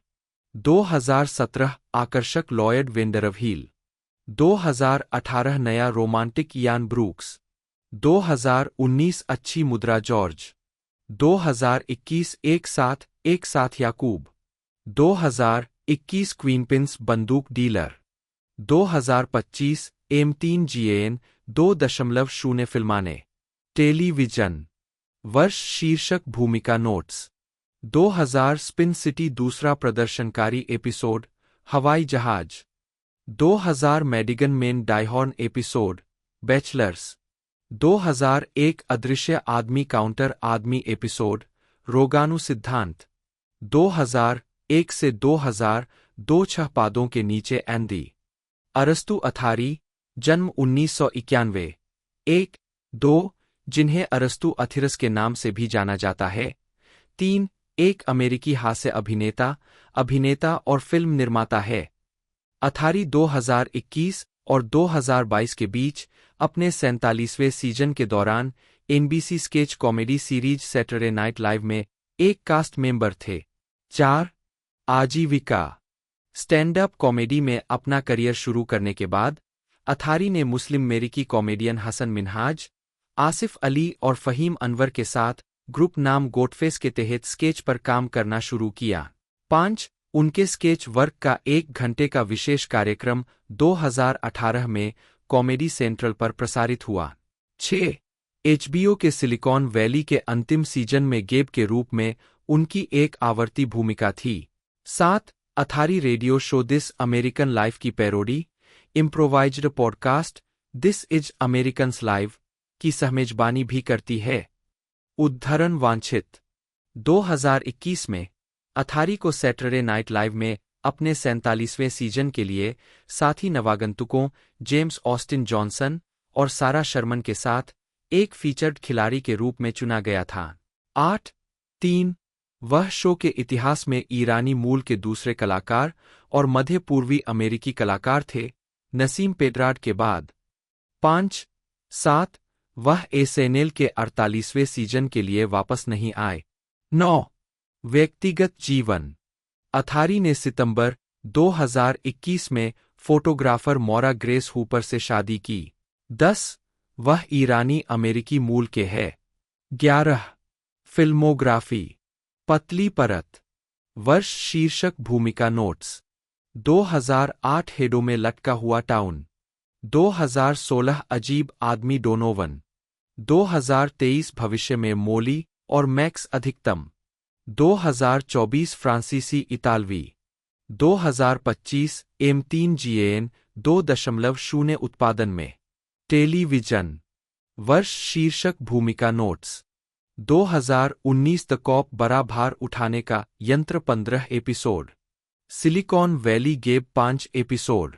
2017 आकर्षक लॉयड वेंडरवहील। 2018 नया रोमांटिक यान ब्रूक्स। 2019 अच्छी मुद्रा जॉर्ज। 2021 एक साथ याकूब। 2021 क्वीनपिंस बंदूक डीलर। 2025 M3 GAN 2.0 फिल्माने। टेलीविजन। वर्ष शीर्षक भूमिका नोट्स। 2000 स्पिन सिटी दूसरा प्रदर्शनकारी एपिसोड हवाई जहाज। 2000 मेडिगन मेन डाइहॉर्न एपिसोड बैचलर्स। 2001 अदृश्य आदमी काउंटर आदमी एपिसोड रोगानु सिद्धांत। 2001 से 2002 6 पादों के नीचे एंदी। अरस्तु अथारी जन्म 1991। 1-2 जिन्हें अरस्तु अथिरस के नाम से भी जाना जाता है। 3 एक अमेरिकी हास्य अभिनेता और फिल्म निर्माता है। अथारी 2021 और 2022 के बीच अपने 47वें सीजन के दौरान NBC sketch comedy series Saturday night live में एक कास्ट मेंबर थे। 4 आजीविका। स्टैंड अप कॉमेडी में अपना करियर शुरू करने के बाद अथारी ने मुस्लिम अमेरिकी कॉमेडियन हसन मिनहाज, आसिफ अली और फ़हीम अनवर के साथ ग्रुप नाम गोटफेस के तहत स्केच पर काम करना शुरू किया। 5 उनके स्केच वर्क का 1 घंटे का विशेष कार्यक्रम 2018 में कॉमेडी सेंट्रल पर प्रसारित हुआ। 6 एचबीओ के सिलिकॉन वैली के अंतिम सीजन में गेब के रूप में उनकी एक आवर्ती भूमिका थी। 7 अथारी radio show this American life की parody improvised podcast this is Americans live की सहमेजबानी भी करती है। उद्धरण वांछित। 2021 में अथारी को सैटरडे नाइट लाइव में अपने 47वें सीजन के लिए साथी नवागंतुकों जेम्स ऑस्टिन जॉनसन और सारा शर्मन के साथ एक फीचर्ड खिलाड़ी के रूप में चुना गया था। 8-3 वह शो के इतिहास में ईरानी मूल के दूसरे कलाकार और मध्य पूर्वी अमेरिकी कलाकार थे, नसीम पेड्राड के बाद। 5-7 वह एसएनएल के 48वें सीजन के लिए वापस नहीं आए। 9 व्यक्तिगत जीवन। अथारी ने सितंबर 2021 में फोटोग्राफर मौरा ग्रेस हुपर से शादी की। 10 वह ईरानी अमेरिकी मूल के है। 11 फिल्मोग्राफी। पतली परत। वर्ष शीर्षक भूमिका नोट्स। 2008 हेडो में लटका हुआ टाउन। 2016 अजीब आदमी डोनोवन। 2023 भविष्य में मोली और मैक्स अधिकतम। 2024 फ्रांसीसी इतालवी। 2025 M3 GAN 2.0 उत्पादन में। टेलीविजन। वर्ष शीर्षक भूमिका नोट्स। 2019 द कॉप बड़ा भार उठाने का यंत्र 15 एपिसोड, सिलिकॉन वैली गेब 5 एपिसोड,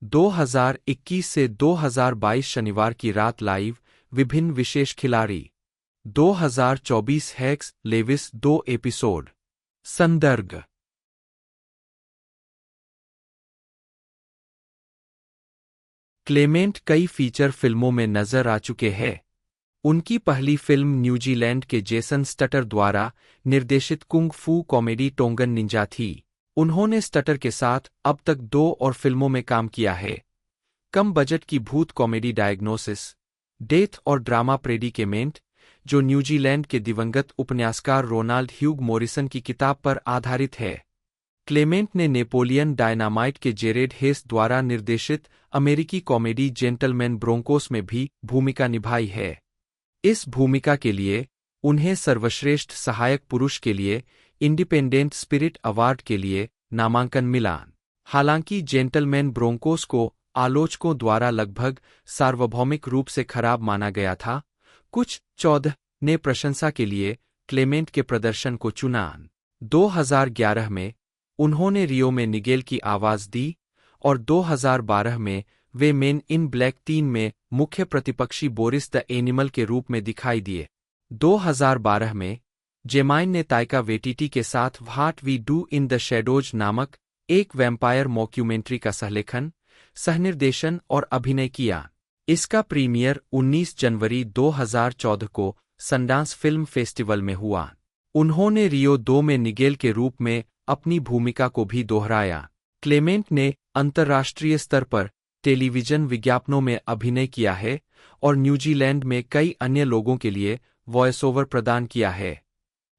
2021 से 2022 शनिवार की रात लाइव, विभिन्न विशेष खिलाड़ी, 2024 हैक्स लेविस 2 एपिसोड। संदर्भ। क्लेमेंट कई फीचर फिल्मों में नजर आ चुके हैं। उनकी पहली फिल्म न्यूजीलैंड के जेसन स्टटर द्वारा निर्देशित कुंग फू कॉमेडी टोंगन निंजा थी। उन्होंने स्टटर के साथ अब तक 2 और फिल्मों में काम किया है। कम बजट की भूत कॉमेडी डायग्नोसिस, डेथ और ड्रामा प्रेडिकेमेंट, जो न्यूजीलैंड के दिवंगत उपन्यासकार रोनाल्ड ह्यूग मॉरिसन की किताब पर आधारित है। क्लेमेंट ने नेपोलियन डायनामाइट के जेरेड हेस द्वारा निर्देशित अमेरिकी कॉमेडी जेंटलमैन ब्रोंकोस में भी भूमिका निभाई है। इस भूमिका के लिए उन्हें सर्वश्रेष्ठ सहायक पुरुष के लिए इंडिपेंडेंट स्पिरिट अवार्ड के लिए नामांकन मिला। हालांकि जेंटलमैन ब्रोंकोस को आलोचकों द्वारा लगभग सार्वभौमिक रूप से खराब माना गया था, कुछ 14 ने प्रशंसा के लिए क्लेमेंट के प्रदर्शन को चुना। 2011 में उन्होंने रियो में निगेल की आवाज दी और 2012 में वे मेन इन ब्लैक 3 में मुख्य प्रतिपक्षी बोरिस द एनिमल के रूप में दिखाई दिए। 2012 में जेमाइन ने ताइका वेटिटी के साथ what we do in the shadows नामक एक वैम्पायर मॉक्यूमेंट्री का सहलेखन, सहनिर्देशन और अभिनय किया। इसका प्रीमियर 19 जनवरी 2014 को सनडांस फिल्म फेस्टिवल में हुआ। उन्होंने रियो 2 में निगेल के रूप में अपनी भूमिका को भी दोहराया। क्लेमेंट ने अंतर्राष्ट्रीय स्तर पर टेलीविजन विज्ञापनों में अभिनय किया है और न्यूजीलैंड में कई अन्य लोगों के लिए वॉइस ओवर प्रदान किया है।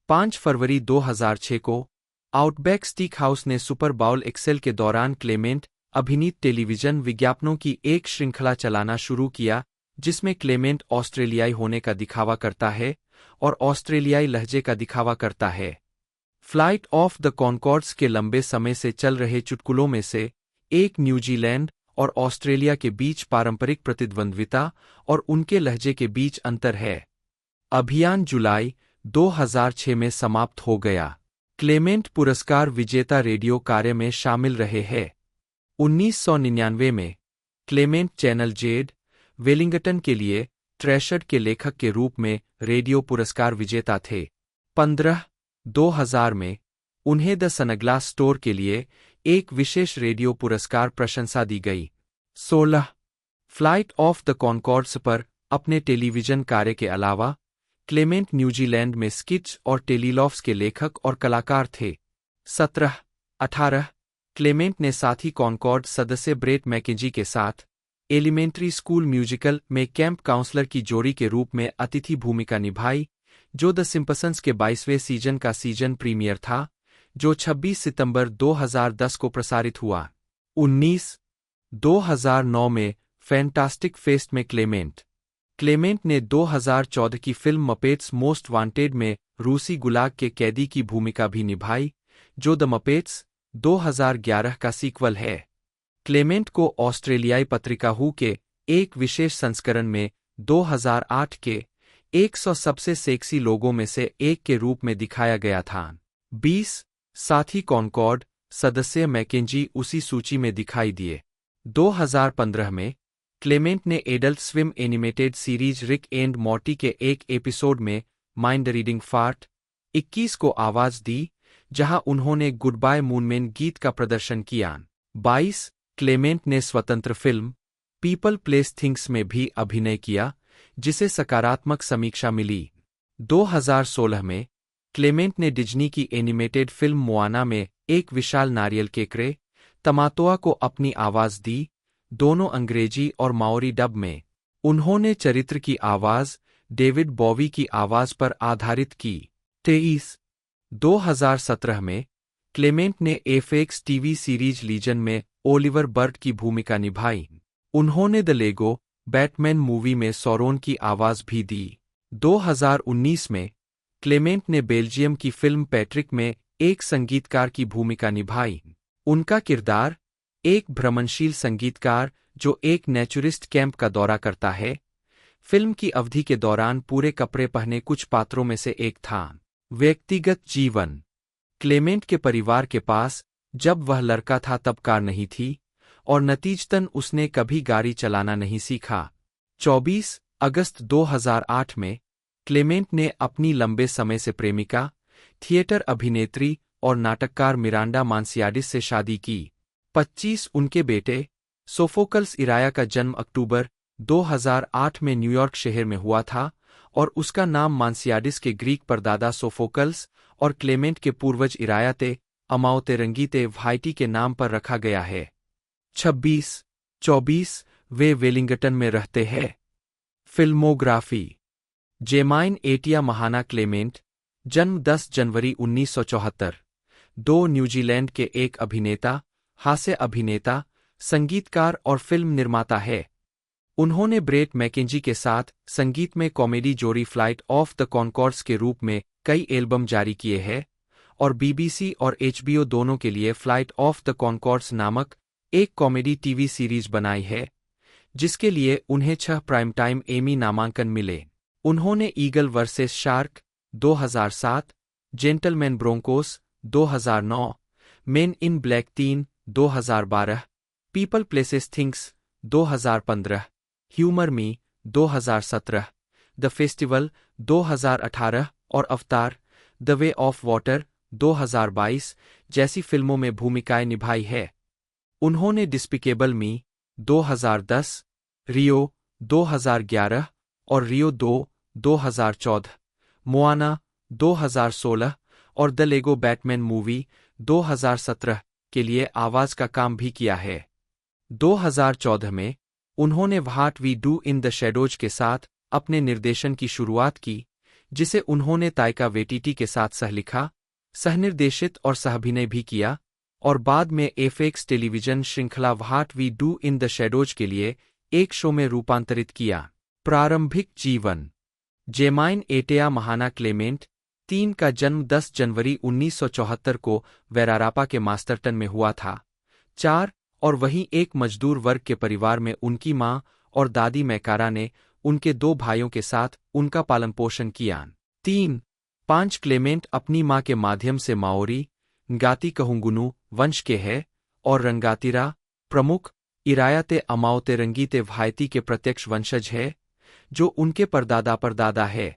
5 फरवरी 2006 को आउटबैक स्टीक हाउस ने सुपर बाउल एक्सेल के दौरान क्लेमेंट अभिनीत टेलीविजन विज्ञापनों की एक श्रृंखला चलाना शुरू किया, जिसमें क्लेमेंट ऑस्ट्रेलियाई होने का दिखावा करता है और ऑस्ट्रेलियाई लहजे का दिखावा करता है। फ्लाइट ऑफ द कॉनकॉर्ड्स के लंबे समय से चल रहे चुटकुलों में से एक न्यूजीलैंड और ऑस्ट्रेलिया के बीच पारंपरिक प्रतिद्वंद्विता और उनके लहजे के बीच अंतर है। अभियान जुलाई 2006 में समाप्त हो गया। क्लेमेंट पुरस्कार विजेता रेडियो कार्य में शामिल रहे हैं। 1999 में क्लेमेंट चैनल जेड वेलिंगटन के लिए ट्रैशर्ड के लेखक के रूप में रेडियो पुरस्कार विजेता थे। 2000 में उन्हें द सनग्लास स्टोर के लिए एक विशेष रेडियो पुरस्कार प्रशंसा दी गई। 16 फ्लाइट ऑफ द कॉनकॉर्ड्स पर अपने टेलीविजन कार्य के अलावा क्लेमेंट न्यूजीलैंड में स्किट्स और टेलीलॉफ्स के लेखक और कलाकार थे। 18 क्लेमेंट ने साथी कॉनकॉर्ड सदस्य ब्रेट मैकेंजी के साथ एलिमेंट्री स्कूल म्यूजिकल में कैंप काउंसलर की जोड़ी के रूप में अतिथि भूमिका निभाई, जो द सिम्पसंस के 22वें सीजन का सीजन प्रीमियर था, जो 26 सितंबर 2010 को प्रसारित हुआ। 2009 में फैंटास्टिक फेस्ट में क्लेमेंट ने 2014 की फिल्म मपेट्स मोस्ट वांटेड में रूसी गुलाग के कैदी की भूमिका भी निभाई, जो द मपेट्स 2011 का सीक्वल है। क्लेमेंट को ऑस्ट्रेलियाई पत्रिका हू के एक विशेष संस्करण में 2008 के 100 सबसे सेक्सी लोगों में से एक के रूप में दिखाया गया था। 20 साथी कॉनकॉर्ड सदस्य मैकेंजी उसी सूची में दिखाई दिए। 2015 में क्लेमेंट ने adult swim animated series Rick and Morty के एक एपिसोड में माइंड रीडिंग फार्ट 21 को आवाज दी, जहां उन्होंने गुड बाय मूनमेन गीत का प्रदर्शन किया। 22 क्लेमेंट ने स्वतंत्र फिल्म पीपल प्लेस थिंग्स में भी अभिनय किया, जिसे सकारात्मक समीक्षा मिली। 2016 में क्लेमेंट ने डिज्नी की एनिमेटेड फिल्म मोआना में एक विशाल नारियल केकरे तमातोआ को अपनी आवाज दी, दोनों अंग्रेजी और माओरी डब में। उन्होंने चरित्र की आवाज डेविड बॉवी की आवाज पर आधारित की। 23 2017 में क्लेमेंट ने एफएक्स टीवी सीरीज लीजन में ओलिवर बर्ट की भूमिका निभाई। उन्होंने द लेगो बैटमैन मूवी में सौरोन की आवाज भी दी। 2019 में क्लेमेंट ने बेल्जियम की फिल्म पैट्रिक में एक संगीतकार की भूमिका निभाई। उनका किरदार एक भ्रमणशील संगीतकार जो एक नेचुरिस्ट कैंप का दौरा करता है, फिल्म की अवधि के दौरान पूरे कपड़े पहने कुछ पात्रों में से एक था। व्यक्तिगत जीवन। क्लेमेंट के परिवार के पास जब वह लड़का था तब कार नहीं थी और नतीजतन उसने कभी गाड़ी चलाना नहीं सीखा। 24 अगस्त 2008 में क्लेमेंट ने अपनी लंबे समय से प्रेमिका, थिएटर अभिनेत्री और नाटककार मिरांडा मांसियाडिस से शादी की। 25 उनके बेटे सोफोकल्स इराया का जन्म अक्टूबर 2008 में न्यूयॉर्क शहर में हुआ था और उसका नाम मांसियाडिस के ग्रीक परदादा सोफोकल्स और क्लेमेंट के पूर्वज इरायाते अमाओतेरंगीते व्हाइटी के नाम पर रखा गया है। 24 वे वेलिंगटन में रहते हैं। फिल्मोग्राफी। जेमाइन एटिया महाना क्लेमेंट, जन्म 10 जनवरी 1974, 2 न्यूजीलैंड के एक अभिनेता, हास्य अभिनेता, संगीतकार और फिल्म निर्माता है। उन्होंने ब्रेट मैकेंजी के साथ संगीत में कॉमेडी जोड़ी फ्लाइट ऑफ द कॉनकॉर्ड्स के रूप में कई एल्बम जारी किए हैं और बीबीसी और एचबीओ दोनों के लिए फ्लाइट ऑफ द कॉनकॉर्ड्स नामक एक कॉमेडी टीवी सीरीज बनाई है, जिसके लिए उन्हें 6 प्राइम टाइम एमी नामांकन मिले। उन्होंने eagle versus shark 2007, gentleman Broncos 2009, main in black 3 2012, people places things 2015, humour me 2017, the festival 2018 और अवतार द वे ऑफ वाटर 2022 जैसी फिल्मों में भूमिकाएं निभाई है। उन्होंने डिस्पिकेबल मी 2010, रियो 2011 और रियो 2 2014, मोआना 2016 और द लेगो बैटमैन मूवी 2017 के लिए आवाज का काम भी किया है। 2014 में उन्होंने what we do in the shadows के साथ अपने निर्देशन की शुरुआत की, जिसे उन्होंने ताइका वेटिटी के साथ सहलिखा, सहनिर्देशित और सहअभिनय भी किया और बाद में एफएक्स टेलीविजन श्रृंखला what we do in the shadows के लिए एक शो में रूपांतरित किया। प्रारंभिक जीवन। जेमाइन एटिया महाना क्लेमेंट 3 का जन्म 10 जनवरी 1974 को वेरारापा के मास्टरटन में हुआ था। 4 और वहीं एक मजदूर वर्ग के परिवार में उनकी मां और दादी मैकारा ने उनके 2 भाइयों के साथ उनका पालन पोषण किया। 5 क्लेमेंट अपनी मां के माध्यम से माओरी, ngaती कहूंगुनु वंश के हैं और रंगातिरा प्रमुख इरायाते अमाओतेरंगीते व्हाइटी के प्रत्यक्ष वंशज है, जो उनके परदादा है।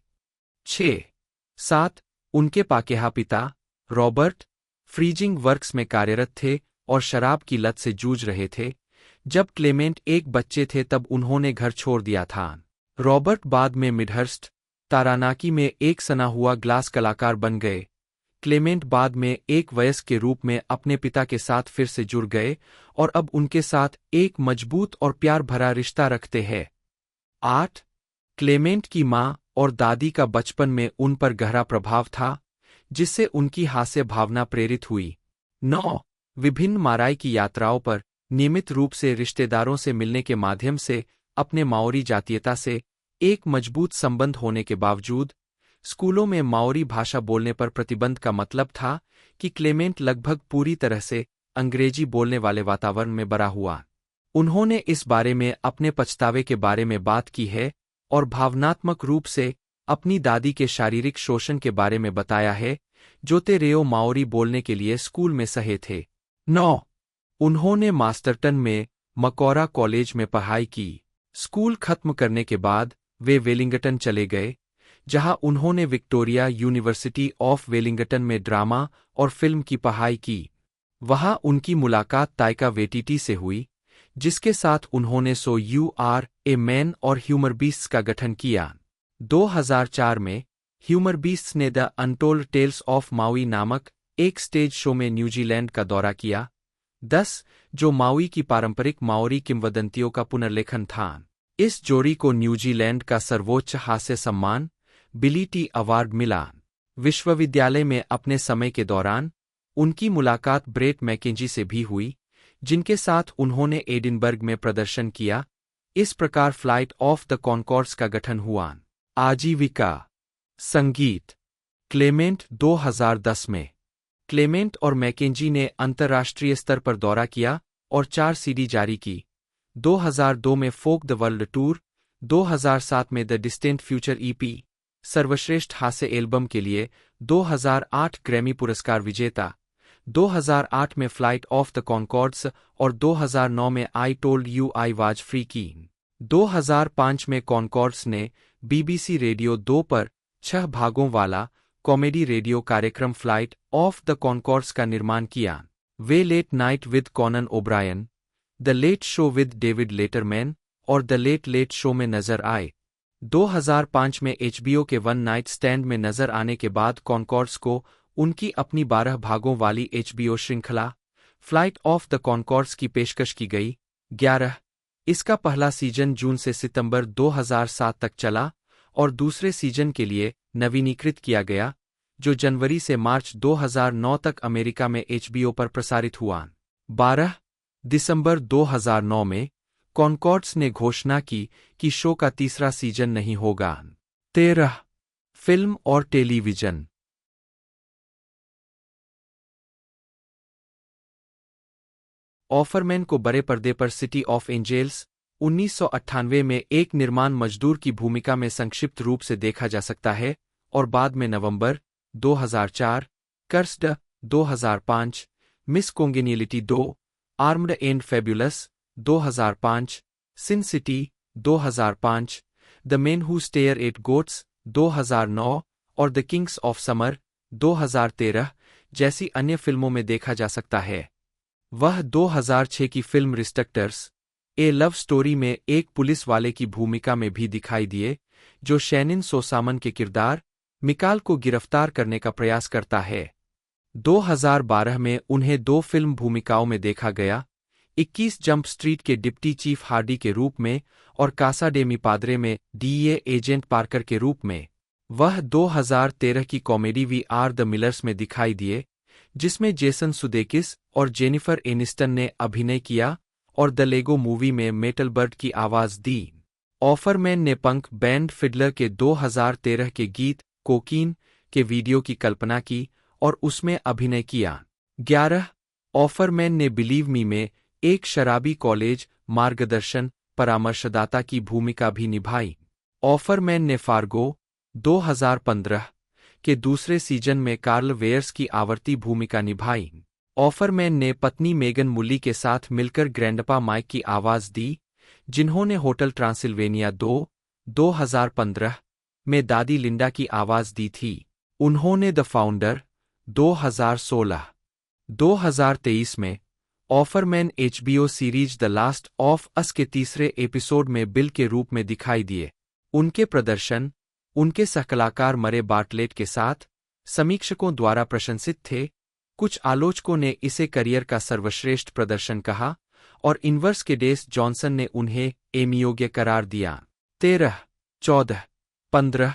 7 उनके पाकेहा पिता रॉबर्ट फ्रीजिंग वर्क्स में कार्यरत थे और शराब की लत से जूझ रहे थे। जब क्लेमेंट एक बच्चे थे तब उन्होंने घर छोड़ दिया था। रॉबर्ट बाद में मिडहर्स्ट, तारानाकी में एक सना हुआ ग्लास कलाकार बन गए। क्लेमेंट बाद में एक वयस्क के रूप में अपने पिता के साथ फिर से जुड़ गए और अब उनके साथ एक मजबूत और प्यार भरा रिश्ता रखते हैं। 8 क्लेमेंट की मां और दादी का बचपन में उन पर गहरा प्रभाव था, जिससे उनकी हास्य भावना प्रेरित हुई। 9 विभिन्न माराई की यात्राओं पर नियमित रूप से रिश्तेदारों से मिलने के माध्यम से अपने माओरी जातीयता से एक मजबूत संबंध होने के बावजूद स्कूलों में माओरी भाषा बोलने पर प्रतिबंध का मतलब था कि क्लेमेंट लगभग पूरी तरह से अंग्रेजी बोलने वाले वातावरण में बड़ा हुआ। उन्होंने इस बारे में अपने पछतावे के बारे में बात की है और भावनात्मक रूप से अपनी दादी के शारीरिक शोषण के बारे में बताया है, जो ते रेओ माओरी बोलने के लिए स्कूल में सहे थे। 9 उन्होंने मास्टरटन में मकौरा कॉलेज में पढ़ाई की। स्कूल खत्म करने के बाद वे वेलिंगटन चले गए, जहां उन्होंने विक्टोरिया यूनिवर्सिटी ऑफ वेलिंगटन में ड्रामा और फिल्म की पढ़ाई की। वहां उनकी मुलाकात ताइका वेटिटी से हुई, जिसके साथ उन्होंने so you are a man और ह्यूमर बीस्ट्स का गठन किया। 2004 में ह्यूमर बीस्ट्स ने the untold tales of Maui नामक एक स्टेज शो में न्यूजीलैंड का दौरा किया। 10 जो माउई की पारंपरिक माओरी किंवदंतियों का पुनर्लेखन था। इस जोड़ी को न्यूजीलैंड का सर्वोच्च हास्य सम्मान बिली टी अवार्ड मिला। विश्वविद्यालय में अपने समय के दौरान उनकी मुलाकात ब्रेट मैकेंजी से भी हुई, जिनके साथ उन्होंने एडिनबर्ग में प्रदर्शन किया। इस प्रकार फ्लाइट ऑफ द कॉनकॉर्ड्स का गठन हुआ। आजीविका। संगीत। क्लेमेंट 2010 में क्लेमेंट और मैकेंजी ने अंतर्राष्ट्रीय स्तर पर दौरा किया और 4 सीडी जारी की। 2002 में फोक द वर्ल्ड टूर, 2007 में द डिस्टेंट फ्यूचर ईपी, सर्वश्रेष्ठ हास्य एल्बम के लिए 2008 ग्रैमी पुरस्कार विजेता, 2008 में फ्लाइट ऑफ द कॉनकॉर्ड्स और 2009 में I told you I was free कीन। 2005 में कॉनकॉर्ड्स ने बीबीसी रेडियो 2 पर 6 भागों वाला कॉमेडी रेडियो कार्यक्रम फ्लाइट ऑफ द कॉनकॉर्ड्स का निर्माण किया। वे late night with Conan O'Brien, the late show with David Letterman और द लेट लेट शो में नजर आए। 2005 में एचबीओ के वन नाइट स्टैंड में नजर आने के बाद कॉनकॉर्ड्स को उनकी अपनी 12 भागों वाली एचबीओ श्रृंखला फ्लाइट ऑफ द कॉनकॉर्ड्स की पेशकश की गई। 11 इसका पहला सीजन जून से सितंबर 2007 तक चला और दूसरे सीजन के लिए नवीनीकृत किया गया, जो जनवरी से मार्च 2009 तक अमेरिका में एचबीओ पर प्रसारित हुआ। 12 दिसंबर 2009 में कॉनकॉर्ड्स ने घोषणा की कि शो का तीसरा सीजन नहीं होगा। 13 फिल्म और टेलीविजन। ऑफरमैन को बड़े पर्दे पर सिटी ऑफ एंजेल्स 1998 में एक निर्माण मजदूर की भूमिका में संक्षिप्त रूप से देखा जा सकता है और बाद में November 2004, cursed 2005, miss congeniality 2, armed and fabulous 2005, sin city 2005, the men who stare at goats 2009 और द किंग्स ऑफ समर 2013 जैसी अन्य फिल्मों में देखा जा सकता है। वह 2006 की फिल्म रिस्ट्रक्टर्स ए लव स्टोरी में एक पुलिस वाले की भूमिका में भी दिखाई दिए, जो शैनिन सोसामन के किरदार मिकाल को गिरफ्तार करने का प्रयास करता है। 2012 में उन्हें 2 फिल्म भूमिकाओं में देखा गया, 21 जंप स्ट्रीट के डिप्टी चीफ हार्डी के रूप में और कासा डे मी पाद्रे में डीईए एजेंट पार्कर के रूप में। वह 2013 की comedy we are the Millers में दिखाई दिए, जिसमें जेसन सुदेकिस और जेनिफर एनिस्टन ने अभिनय किया और द लेगो मूवी में मेटलबर्ड की आवाज दी। ऑफरमैन ने पंक बैंड फिडलर के 2013 के गीत कोकीन के वीडियो की कल्पना की और उसमें अभिनय किया। 11 ऑफरमैन ने बिलीव मी में एक शराबी कॉलेज मार्गदर्शन परामर्शदाता की भूमिका भी निभाई। ऑफरमैन ने फार्गो 2015 के दूसरे सीजन में कार्ल वेयर्स की आवर्ती भूमिका निभाई। ऑफरमैन ने पत्नी मेगन मुली के साथ मिलकर ग्रैंडपा माइक की आवाज दी, जिन्होंने होटल ट्रांसिल्वेनिया 2, 2015 में दादी लिंडा की आवाज दी थी। उन्होंने द फाउंडर 2016, 2023 में Offerman HBO series the last of us के तीसरे एपिसोड में बिल के रूप में दिखाई दिए। उनके प्रदर्शन उनके सहकलाकार मरे बार्टलेट के साथ समीक्षकों द्वारा प्रशंसित थे। कुछ आलोचकों ने इसे करियर का सर्वश्रेष्ठ प्रदर्शन कहा और इनवर्स के डेस जॉनसन ने उन्हें एमी योग्य करार दिया। 13, 14, 15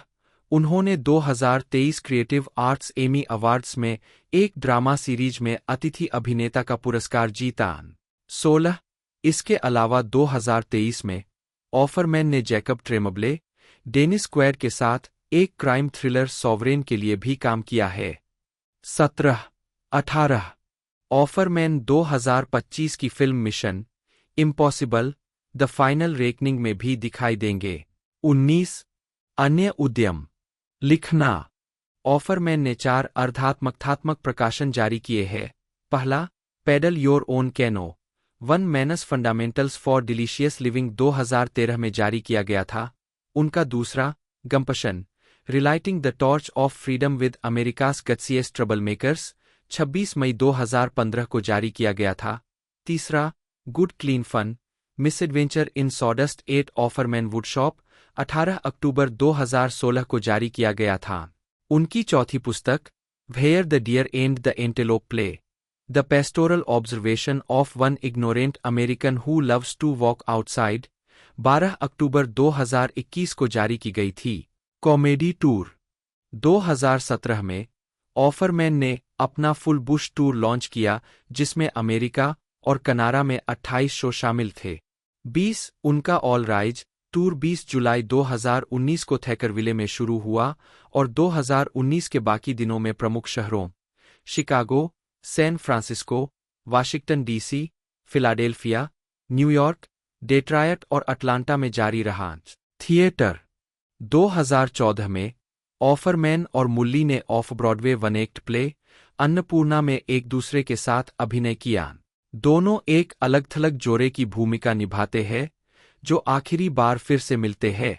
उन्होंने 2023 क्रिएटिव आर्ट्स एमी अवार्ड्स में एक ड्रामा सीरीज में अतिथि अभिनेता का पुरस्कार जीता। 16 इसके अलावा 2023 में ऑफरमैन ने जैकब ट्रेमब्ले, डेनिस क्वेड के साथ एक क्राइम थ्रिलर सॉवरेन के लिए भी काम किया है। 17, 18 ऑफरमैन 2025 की film mission impossible the final reckoning में भी दिखाई देंगे। 19 अन्य उद्यम। लिखना। ऑफरमैन ने 4 अर्धात्मकतात्मक प्रकाशन जारी किए हैं। पहला, paddle your own canoe 1 man's fundamentals for delicious living 2013 में जारी किया गया था। उनका दूसरा, gumption relighting the torch of freedom with America's gutsiest troublemakers 26 मई 2015 को जारी किया गया था। तीसरा, good clean fun misadventure in sawdust 8 Offerman woodshop 18 अक्टूबर 2016 को जारी किया गया था। उनकी चौथी पुस्तक, where the deer and the antelope play the pastoral observation of one ignorant American who loves to walk outside 12 अक्टूबर 2021 को जारी की गई थी। Comedy tour. 2017 में ऑफरमैन ने अपना फुल बुश टूर लॉन्च किया, जिसमें अमेरिका और कनाडा में 28 शो शामिल थे। 20 उनका ऑल राइज टूर 20 जुलाई 2019 को थैकरविले में शुरू हुआ और 2019 के बाकी दिनों में प्रमुख शहरों Chicago, San Francisco, Washington DC, Philadelphia, New York, Detroit और अटलांटा में जारी रहा। थिएटर 2014 में ऑफरमैन और मुल्ली ने of Broadway one act play Annapurna में एक दूसरे के साथ अभिनय किया। दोनों एक अलग थलग जोड़े की भूमिका निभाते हैं जो आखिरी बार फिर से मिलते हैं।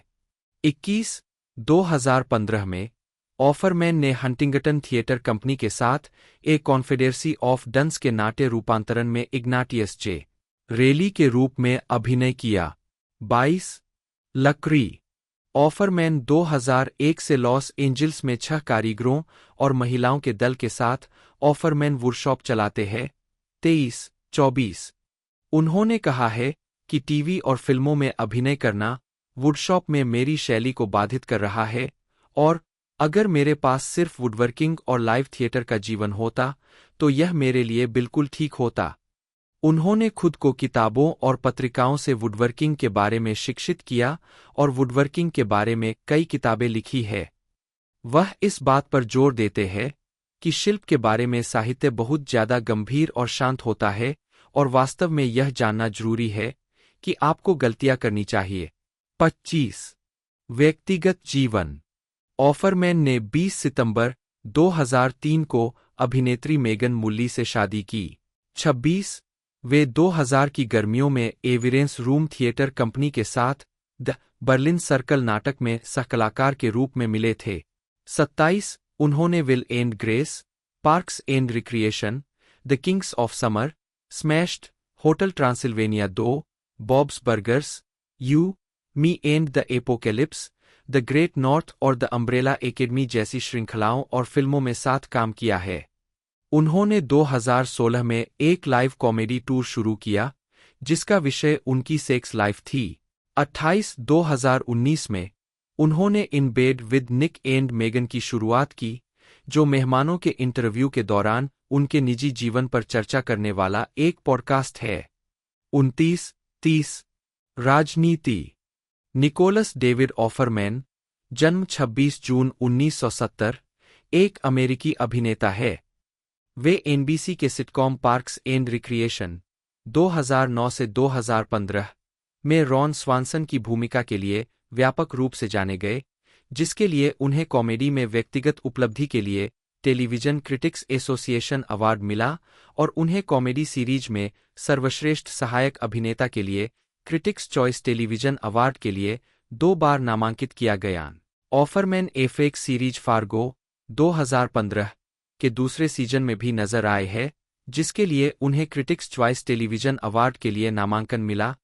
2015 में ऑफरमैन ने हंटिंगटन थिएटर कंपनी के साथ ए कॉन्फेडरेसी ऑफ डन्स के नाट्य रूपांतरण में इग्नाटियस जे रेली के रूप में अभिनय किया। 22 लकड़ी ऑफरमैन 2001 से लॉस एंजिल्स में 6 कारीगरों और महिलाओं के दल के साथ ऑफरमैन वर्कशॉप चलाते हैं। 23-24 उन्होंने कहा है कि टीवी और फिल्मों में अभिनय करना वुडशॉप में मेरी शैली को बाधित कर रहा है और अगर मेरे पास सिर्फ वुडवर्किंग और लाइव थिएटर का जीवन होता तो यह मेरे लिए बिल्कुल ठीक होता। उन्होंने खुद को किताबों और पत्रिकाओं से वुडवर्किंग के बारे में शिक्षित किया और वुडवर्किंग के बारे में कई किताबें लिखी है। वह इस बात पर जोर देते हैं कि शिल्प के बारे में साहित्य बहुत ज्यादा गंभीर और शांत होता है और वास्तव में यह जानना जरूरी है कि आपको गलतियां करनी चाहिए। 25 व्यक्तिगत जीवन ऑफरमैन ने 20 सितंबर 2003 को अभिनेत्री मेगन मुल्ली से शादी की। 26 वे 2000 की गर्मियों में एविरेंस रूम थिएटर कंपनी के साथ द बर्लिन सर्कल नाटक में सहकलाकार के रूप में मिले थे। 27 उन्होंने Will and grace, parks and recreation, the kings of summer, smashed, hotel Transylvania 2, bobs burgers, you, me and the apocalypse, the great north और द अम्ब्रेला एकेडमी जैसी श्रृंखलाओं और फिल्मों में साथ काम किया है। उन्होंने 2016 में एक लाइव कॉमेडी टूर शुरू किया जिसका विषय उनकी सेक्स लाइफ थी। 28 2019 में उन्होंने in bed with Nick and Megan की शुरुआत की जो मेहमानों के इंटरव्यू के दौरान उनके निजी जीवन पर चर्चा करने वाला एक पॉडकास्ट है। 29-30 राजनीति निकोलस डेविड ऑफरमैन जन्म 26 जून 1970 एक अमेरिकी अभिनेता है। वे एनबीसी के सिटकॉम पार्क्स एंड रिक्रिएशन 2009 से 2015 में रॉन स्वानसन की भूमिका के लिए व्यापक रूप से जाने गए जिसके लिए उन्हें कॉमेडी में व्यक्तिगत उपलब्धि के लिए टेलीविजन क्रिटिक्स एसोसिएशन अवार्ड मिला और उन्हें कॉमेडी सीरीज में सर्वश्रेष्ठ सहायक अभिनेता के लिए क्रिटिक्स चॉइस टेलीविजन अवार्ड के लिए 2 बार नामांकित किया गया। ऑफरमैन एफएक्स सीरीज फार्गो 2015 के दूसरे सीजन में भी नजर आए हैं जिसके लिए उन्हें क्रिटिक्स चॉइस टेलीविजन अवार्ड के लिए नामांकन मिला।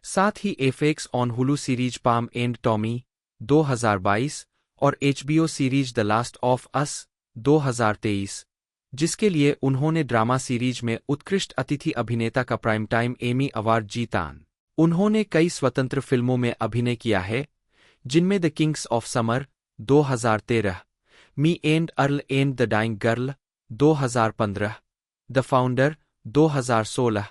साथ ही FX on Hulu series Pam and Tommy 2022 और HBO series the last of us 2023 जिसके लिए उन्होंने ड्रामा सीरीज में उत्कृष्ट अतिथि अभिनेता का प्राइम टाइम एमी अवार्ड जीता। उन्होंने कई स्वतंत्र फिल्मों में अभिनय किया है जिनमें the kings of summer 2013, me and Earl and the dying girl 2015, the founder 2016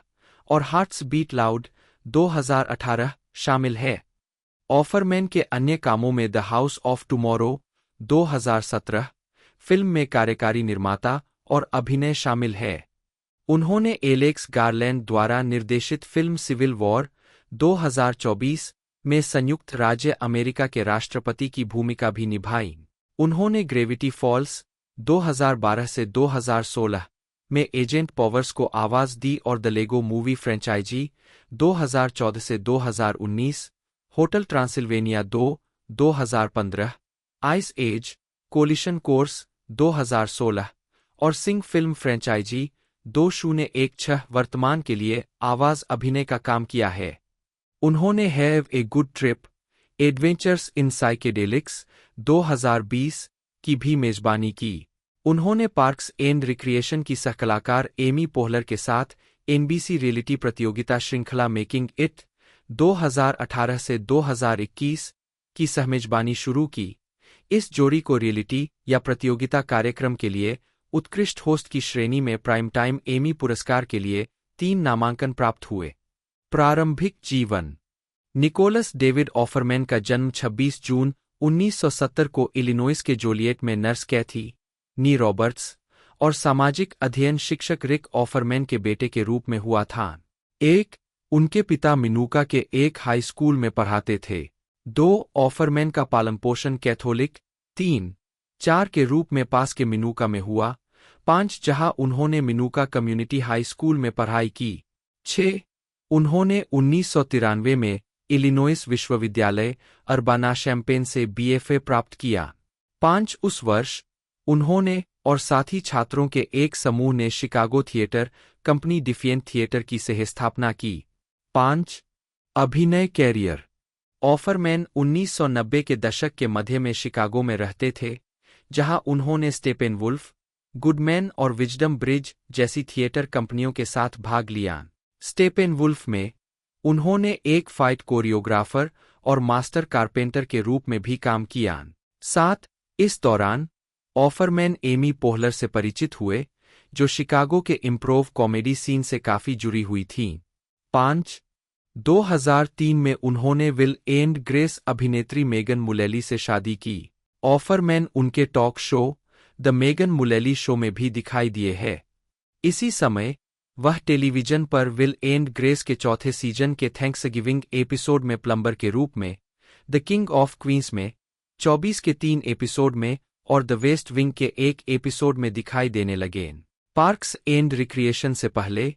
और हार्ट्स बीट लाउड 2018 शामिल है। ऑफरमैन के अन्य कामों में the house of tomorrow 2017 film में कार्यकारी निर्माता और अभिनय शामिल है। उन्होंने एलेक्स गारलैंड द्वारा निर्देशित फिल्म सिविल वॉर 2024 में संयुक्त राज्य अमेरिका के राष्ट्रपति की भूमिका भी निभाई। उन्होंने ग्रेविटी फॉल्स 2012 से 2016 में एजेंट पॉवर्स को आवाज दी और द लेगो मूवी फ्रेंचाइजी 2014 से 2019, hotel Transylvania 2 2015, ice age, collision course 2016 और सिंग फिल्म फ्रेंचाइजी 2016 वर्तमान के लिए आवाज अभिनय का काम किया है। उन्होंने have a good trip, adventures in psychedelics 2020 की भी मेजबानी की। उन्होंने पार्क्स एंड रिक्रिएशन की सहकलाकार एमी पोहलर के साथ एनबीसी रियलिटी प्रतियोगिता श्रृंखला मेकिंग इट 2018 से 2021 की सहमेजबानी शुरू की। इस जोड़ी को रियलिटी या प्रतियोगिता कार्यक्रम के लिए उत्कृष्ट होस्ट की श्रेणी में प्राइम टाइम एमी पुरस्कार के लिए 3 नामांकन प्राप्त हुए। प्रारंभिक जीवन निकोलस डेविड ऑफरमैन का जन्म 26 जून 1970 को इलिनॉइस के जोलियट में नर्स कैथी नी रॉबर्ट्स और सामाजिक अध्ययन शिक्षक रिक ऑफरमैन के बेटे के रूप में हुआ था। उनके पिता मिनूका के एक हाई स्कूल में पढ़ाते थे। 2. ऑफरमैन का पालन पोषण कैथोलिक 3-4 के रूप में पास के मिनूका में हुआ। 5. जहां उन्होंने मिनूका कम्युनिटी हाई स्कूल में पढ़ाई की। 6. उन्होंने 1993 में इलिनोइस विश्वविद्यालय अर्बाना शैम्पेन से BFA प्राप्त किया। 5. उस वर्ष उन्होंने और साथी छात्रों के एक समूह ने शिकागो थिएटर कंपनी डिफिएंट थिएटर की सहस्थापना की। 5. अभिनय कैरियर। ऑफरमैन 1990 के दशक के मध्य में शिकागो में रहते थे, जहां उन्होंने स्टेपेनवुल्फ, गुडमैन और विजडम ब्रिज जैसी थिएटर कंपनियों के साथ भाग लिया। स्टेपेनवुल्फ में उन्होंने एक फाइट कोरियोग्राफर और मास्टर कारपेंटर के रूप में भी काम किया। 7. इस दौरान ऑफरमैन एमी पोहलर से परिचित हुए, जो शिकागो के इम्प्रोव कॉमेडी सीन से काफी जुड़ी हुई थीं। 5. 2003 में उन्होंने विल एंड ग्रेस अभिनेत्री मेगन मुलेली से शादी की। ऑफरमैन उनके talk show the Megan Mullally show में भी दिखाई दिए हैं। इसी समय वह टेलीविजन पर विल एंड ग्रेस के चौथे सीजन के थैंक्सगिविंग एपिसोड में प्लम्बर के रूप में, द किंग ऑफ क्वींस में 24 के 3 एपिसोड में और द वेस्ट विंग के एक एपिसोड में दिखाई देने लगे। पार्क्स एंड रिक्रिएशन से पहले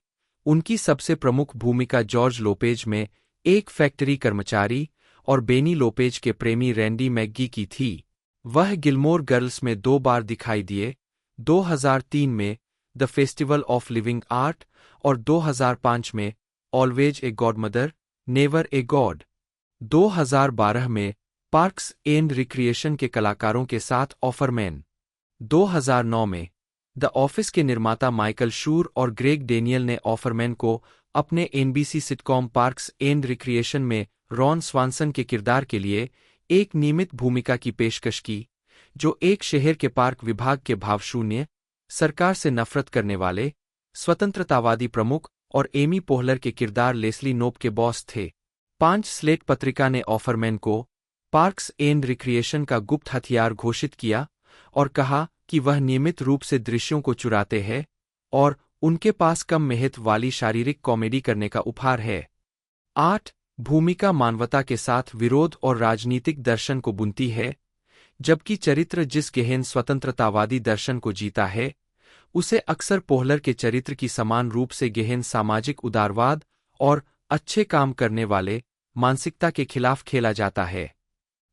उनकी सबसे प्रमुख भूमिका जॉर्ज लोपेज में एक फैक्ट्री कर्मचारी और बेनी लोपेज के प्रेमी रैंडी मैग्गी की थी। वह गिलमोर गर्ल्स में 2 बार दिखाई दिए, 2003 में the festival of living art और 2005 में always a godmother never a god. 2012 में पार्क्स एंड रिक्रिएशन के कलाकारों के साथ ऑफरमैन। 2009 में द ऑफिस के निर्माता माइकल शूर और ग्रेग डेनियल ने ऑफरमैन को अपने NBC sitcom parks and recreation में रॉन स्वानसन के किरदार के लिए एक नियमित भूमिका की पेशकश की, जो एक शहर के पार्क विभाग के भावशून्य, सरकार से नफरत करने वाले, स्वतंत्रतावादी प्रमुख और एमी पोहलर के किरदार लेस्ली नोप के बॉस थे। 5. स्लेट पत्रिका ने ऑफरमैन को पार्क्स एंड रिक्रिएशन का गुप्त हथियार घोषित किया और कहा कि वह नियमित रूप से दृश्यों को चुराते हैं और उनके पास कम मेहनत वाली शारीरिक कॉमेडी करने का उपहार है। 8. भूमिका मानवता के साथ विरोध और राजनीतिक दर्शन को बुनती है, जबकि चरित्र जिस गहन स्वतंत्रतावादी दर्शन को जीता है, उसे अक्सर पोहलर के चरित्र की समान रूप से गहन सामाजिक उदारवाद और अच्छे काम करने वाले मानसिकता के खिलाफ खेला जाता है।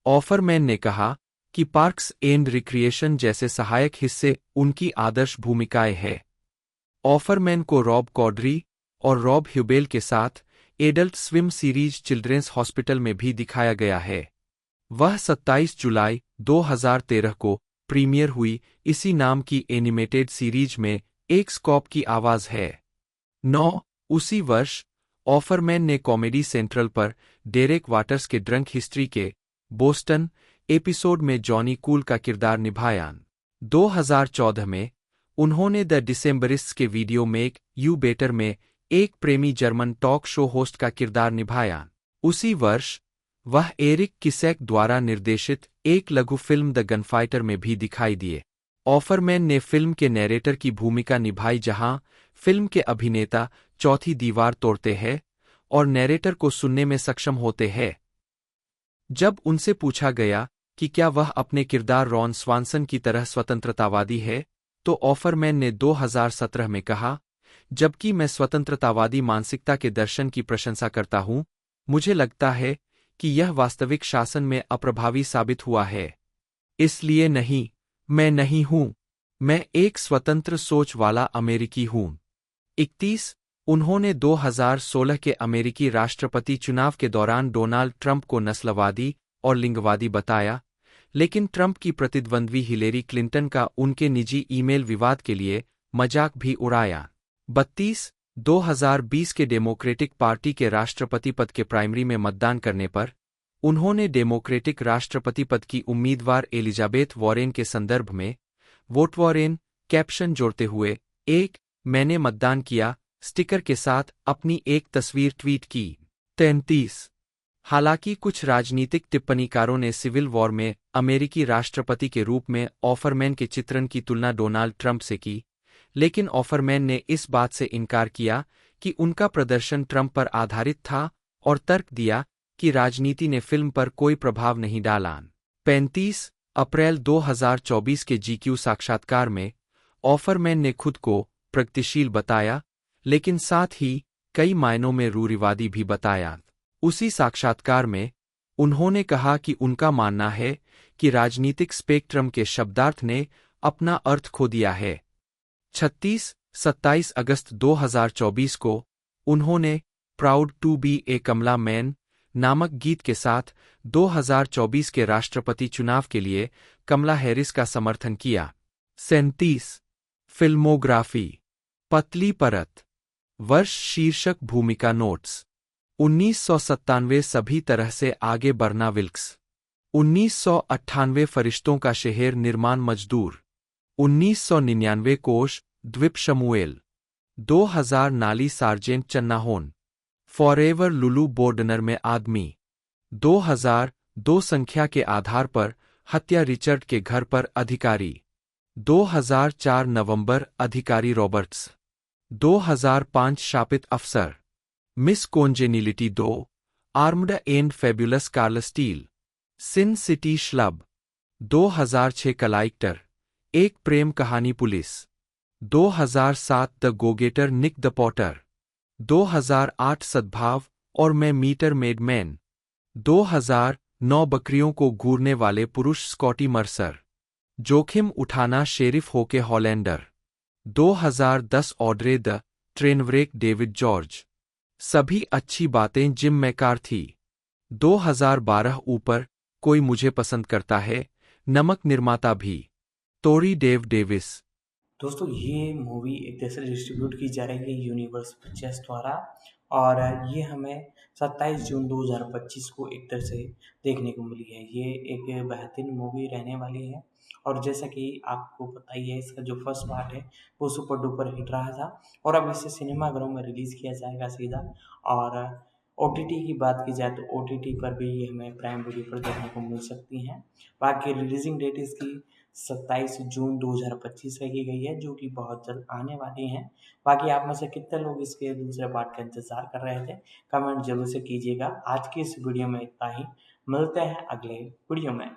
ऑफरमैन ने कहा कि पार्क्स एंड रिक्रिएशन जैसे सहायक हिस्से उनकी आदर्श भूमिकाएं हैं। ऑफरमैन को रॉब कॉड्री और रॉब ह्यूबेल के साथ adult swim series children's hospital में भी दिखाया गया है। वह 27 जुलाई 2013 को प्रीमियर हुई इसी नाम की एनिमेटेड सीरीज में एक स्कॉप की आवाज है। 9. उसी वर्ष ऑफरमैन ने कॉमेडी सेंट्रल पर डेरेक वाटर्स के ड्रंक हिस्ट्री के बोस्टन एपिसोड में जॉनी कूल का किरदार निभाया। 2014 में उन्होंने द डिसेंबरिस्ट्स के वीडियो मेक यू बेटर में एक प्रेमी जर्मन टॉक शो होस्ट का किरदार निभाया। उसी वर्ष वह एरिक किसेक द्वारा निर्देशित एक लघु फिल्म द गनफाइटर में भी दिखाई दिए। ऑफरमैन ने फिल्म के नैरेटर की भूमिका निभाई, जहां फिल्म के अभिनेता चौथी दीवार तोड़ते हैं और नैरेटर को सुनने में सक्षम होते हैं। जब उनसे पूछा गया कि क्या वह अपने किरदार रॉन स्वानसन की तरह स्वतंत्रतावादी है, तो ऑफरमैन ने 2017 में कहा, जबकि मैं स्वतंत्रतावादी मानसिकता के दर्शन की प्रशंसा करता हूं, मुझे लगता है कि यह वास्तविक शासन में अप्रभावी साबित हुआ है। इसलिए नहीं, मैं नहीं हूं, मैं एक स्वतंत्र सोच वाला अमेरिकी हूं। 31. उन्होंने 2016 के अमेरिकी राष्ट्रपति चुनाव के दौरान डोनाल्ड ट्रंप को नस्लवादी और लिंगवादी बताया, लेकिन ट्रंप की प्रतिद्वंद्वी हिलेरी क्लिंटन का उनके निजी ईमेल विवाद के लिए मजाक भी उड़ाया। 32. 2020 के डेमोक्रेटिक पार्टी के राष्ट्रपति पद के प्राइमरी में मतदान करने पर उन्होंने डेमोक्रेटिक राष्ट्रपति पद की उम्मीदवार एलिजाबेथ वॉरेन के संदर्भ में वोट वॉरेन कैप्शन जोड़ते हुए एक मैंने मतदान किया स्टिकर के साथ अपनी एक तस्वीर ट्वीट की। 33. हालांकि कुछ राजनीतिक टिप्पणीकारों ने सिविल वॉर में अमेरिकी राष्ट्रपति के रूप में ऑफरमैन के चित्रण की तुलना डोनाल्ड ट्रंप से की, लेकिन ऑफरमैन ने इस बात से इनकार किया कि उनका प्रदर्शन ट्रंप पर आधारित था और तर्क दिया कि राजनीति ने फिल्म पर कोई प्रभाव नहीं डाला। 35 अप्रैल 2024 के जीक्यू साक्षात्कार में ऑफरमैन ने खुद को प्रगतिशील बताया, लेकिन साथ ही कई मायनों में रूढ़िवादी भी बताया। उसी साक्षात्कार में उन्होंने कहा कि उनका मानना है कि राजनीतिक स्पेक्ट्रम के शब्दार्थ ने अपना अर्थ खो दिया है। 27 अगस्त 2024 को उन्होंने proud to be a Kamala man नामक गीत के साथ 2024 के राष्ट्रपति चुनाव के लिए कमला हैरिस का समर्थन किया। 37 फिल्मोग्राफी पतली परत वर्ष शीर्षक भूमिका नोट्स 1997 सभी तरह से आगे बढ़ना विल्क्स 1998 फरिश्तों का शहर निर्माण मजदूर 1999 कोश द्वीप शमुएल 2000 नाली सार्जेंट चन्नाहोन फॉरएवर लुलू बोर्डनर में आदमी 2002 संख्या के आधार पर हत्या रिचर्ड के घर पर अधिकारी 2004 नवंबर अधिकारी रॉबर्ट्स 2005 शापित अफसर miss congeniality 2 armed and fabulous Carl Steel sin city schlub 2006 कलाइक्टर एक प्रेम कहानी police 2007 the go getter Nick the potter 2008 सद्भाव और मैं मीटर मेड मैन 2009 बकरियों को घूरने वाले पुरुष स्कॉटी मर्सर जोखिम उठाना sheriff Hoke Hollander 2010 Audrey the trainwreck David George सभी अच्छी बातें जिम मैकार्थी 2012 ऊपर कोई मुझे पसंद करता है नमक निर्माता भी टोरी डेव डेविस। दोस्तों ये मूवी एक तरह से डिस्ट्रीब्यूट की जा रही है यूनिवर्स पिक्चर्स द्वारा और ये हमें 27 जून 2025 को एक तरह से देखने को मिली है। ये एक बेहतरीन मूवी रहने वाली है और जैसा कि आपको पता ही है इसका जो फर्स्ट पार्ट है वो सुपर डुपर हिट रहा था और अब इसे सिनेमाघरों में रिलीज़ किया जाएगा सीधा। और ओटीटी की बात की जाए तो ओटीटी पर भी ये हमें प्राइम वीडियो पर देखने को मिल सकती हैं। बाकी रिलीजिंग डेट इसकी 27 जून 2025 रखी गई है जो कि बहुत जल्द आने वाली हैं। बाकी आप में से कितने लोग इसके दूसरे पार्ट का इंतज़ार कर रहे थे कमेंट जरूर से कीजिएगा। आज की इस वीडियो में इतना ही, मिलते हैं अगले वीडियो में।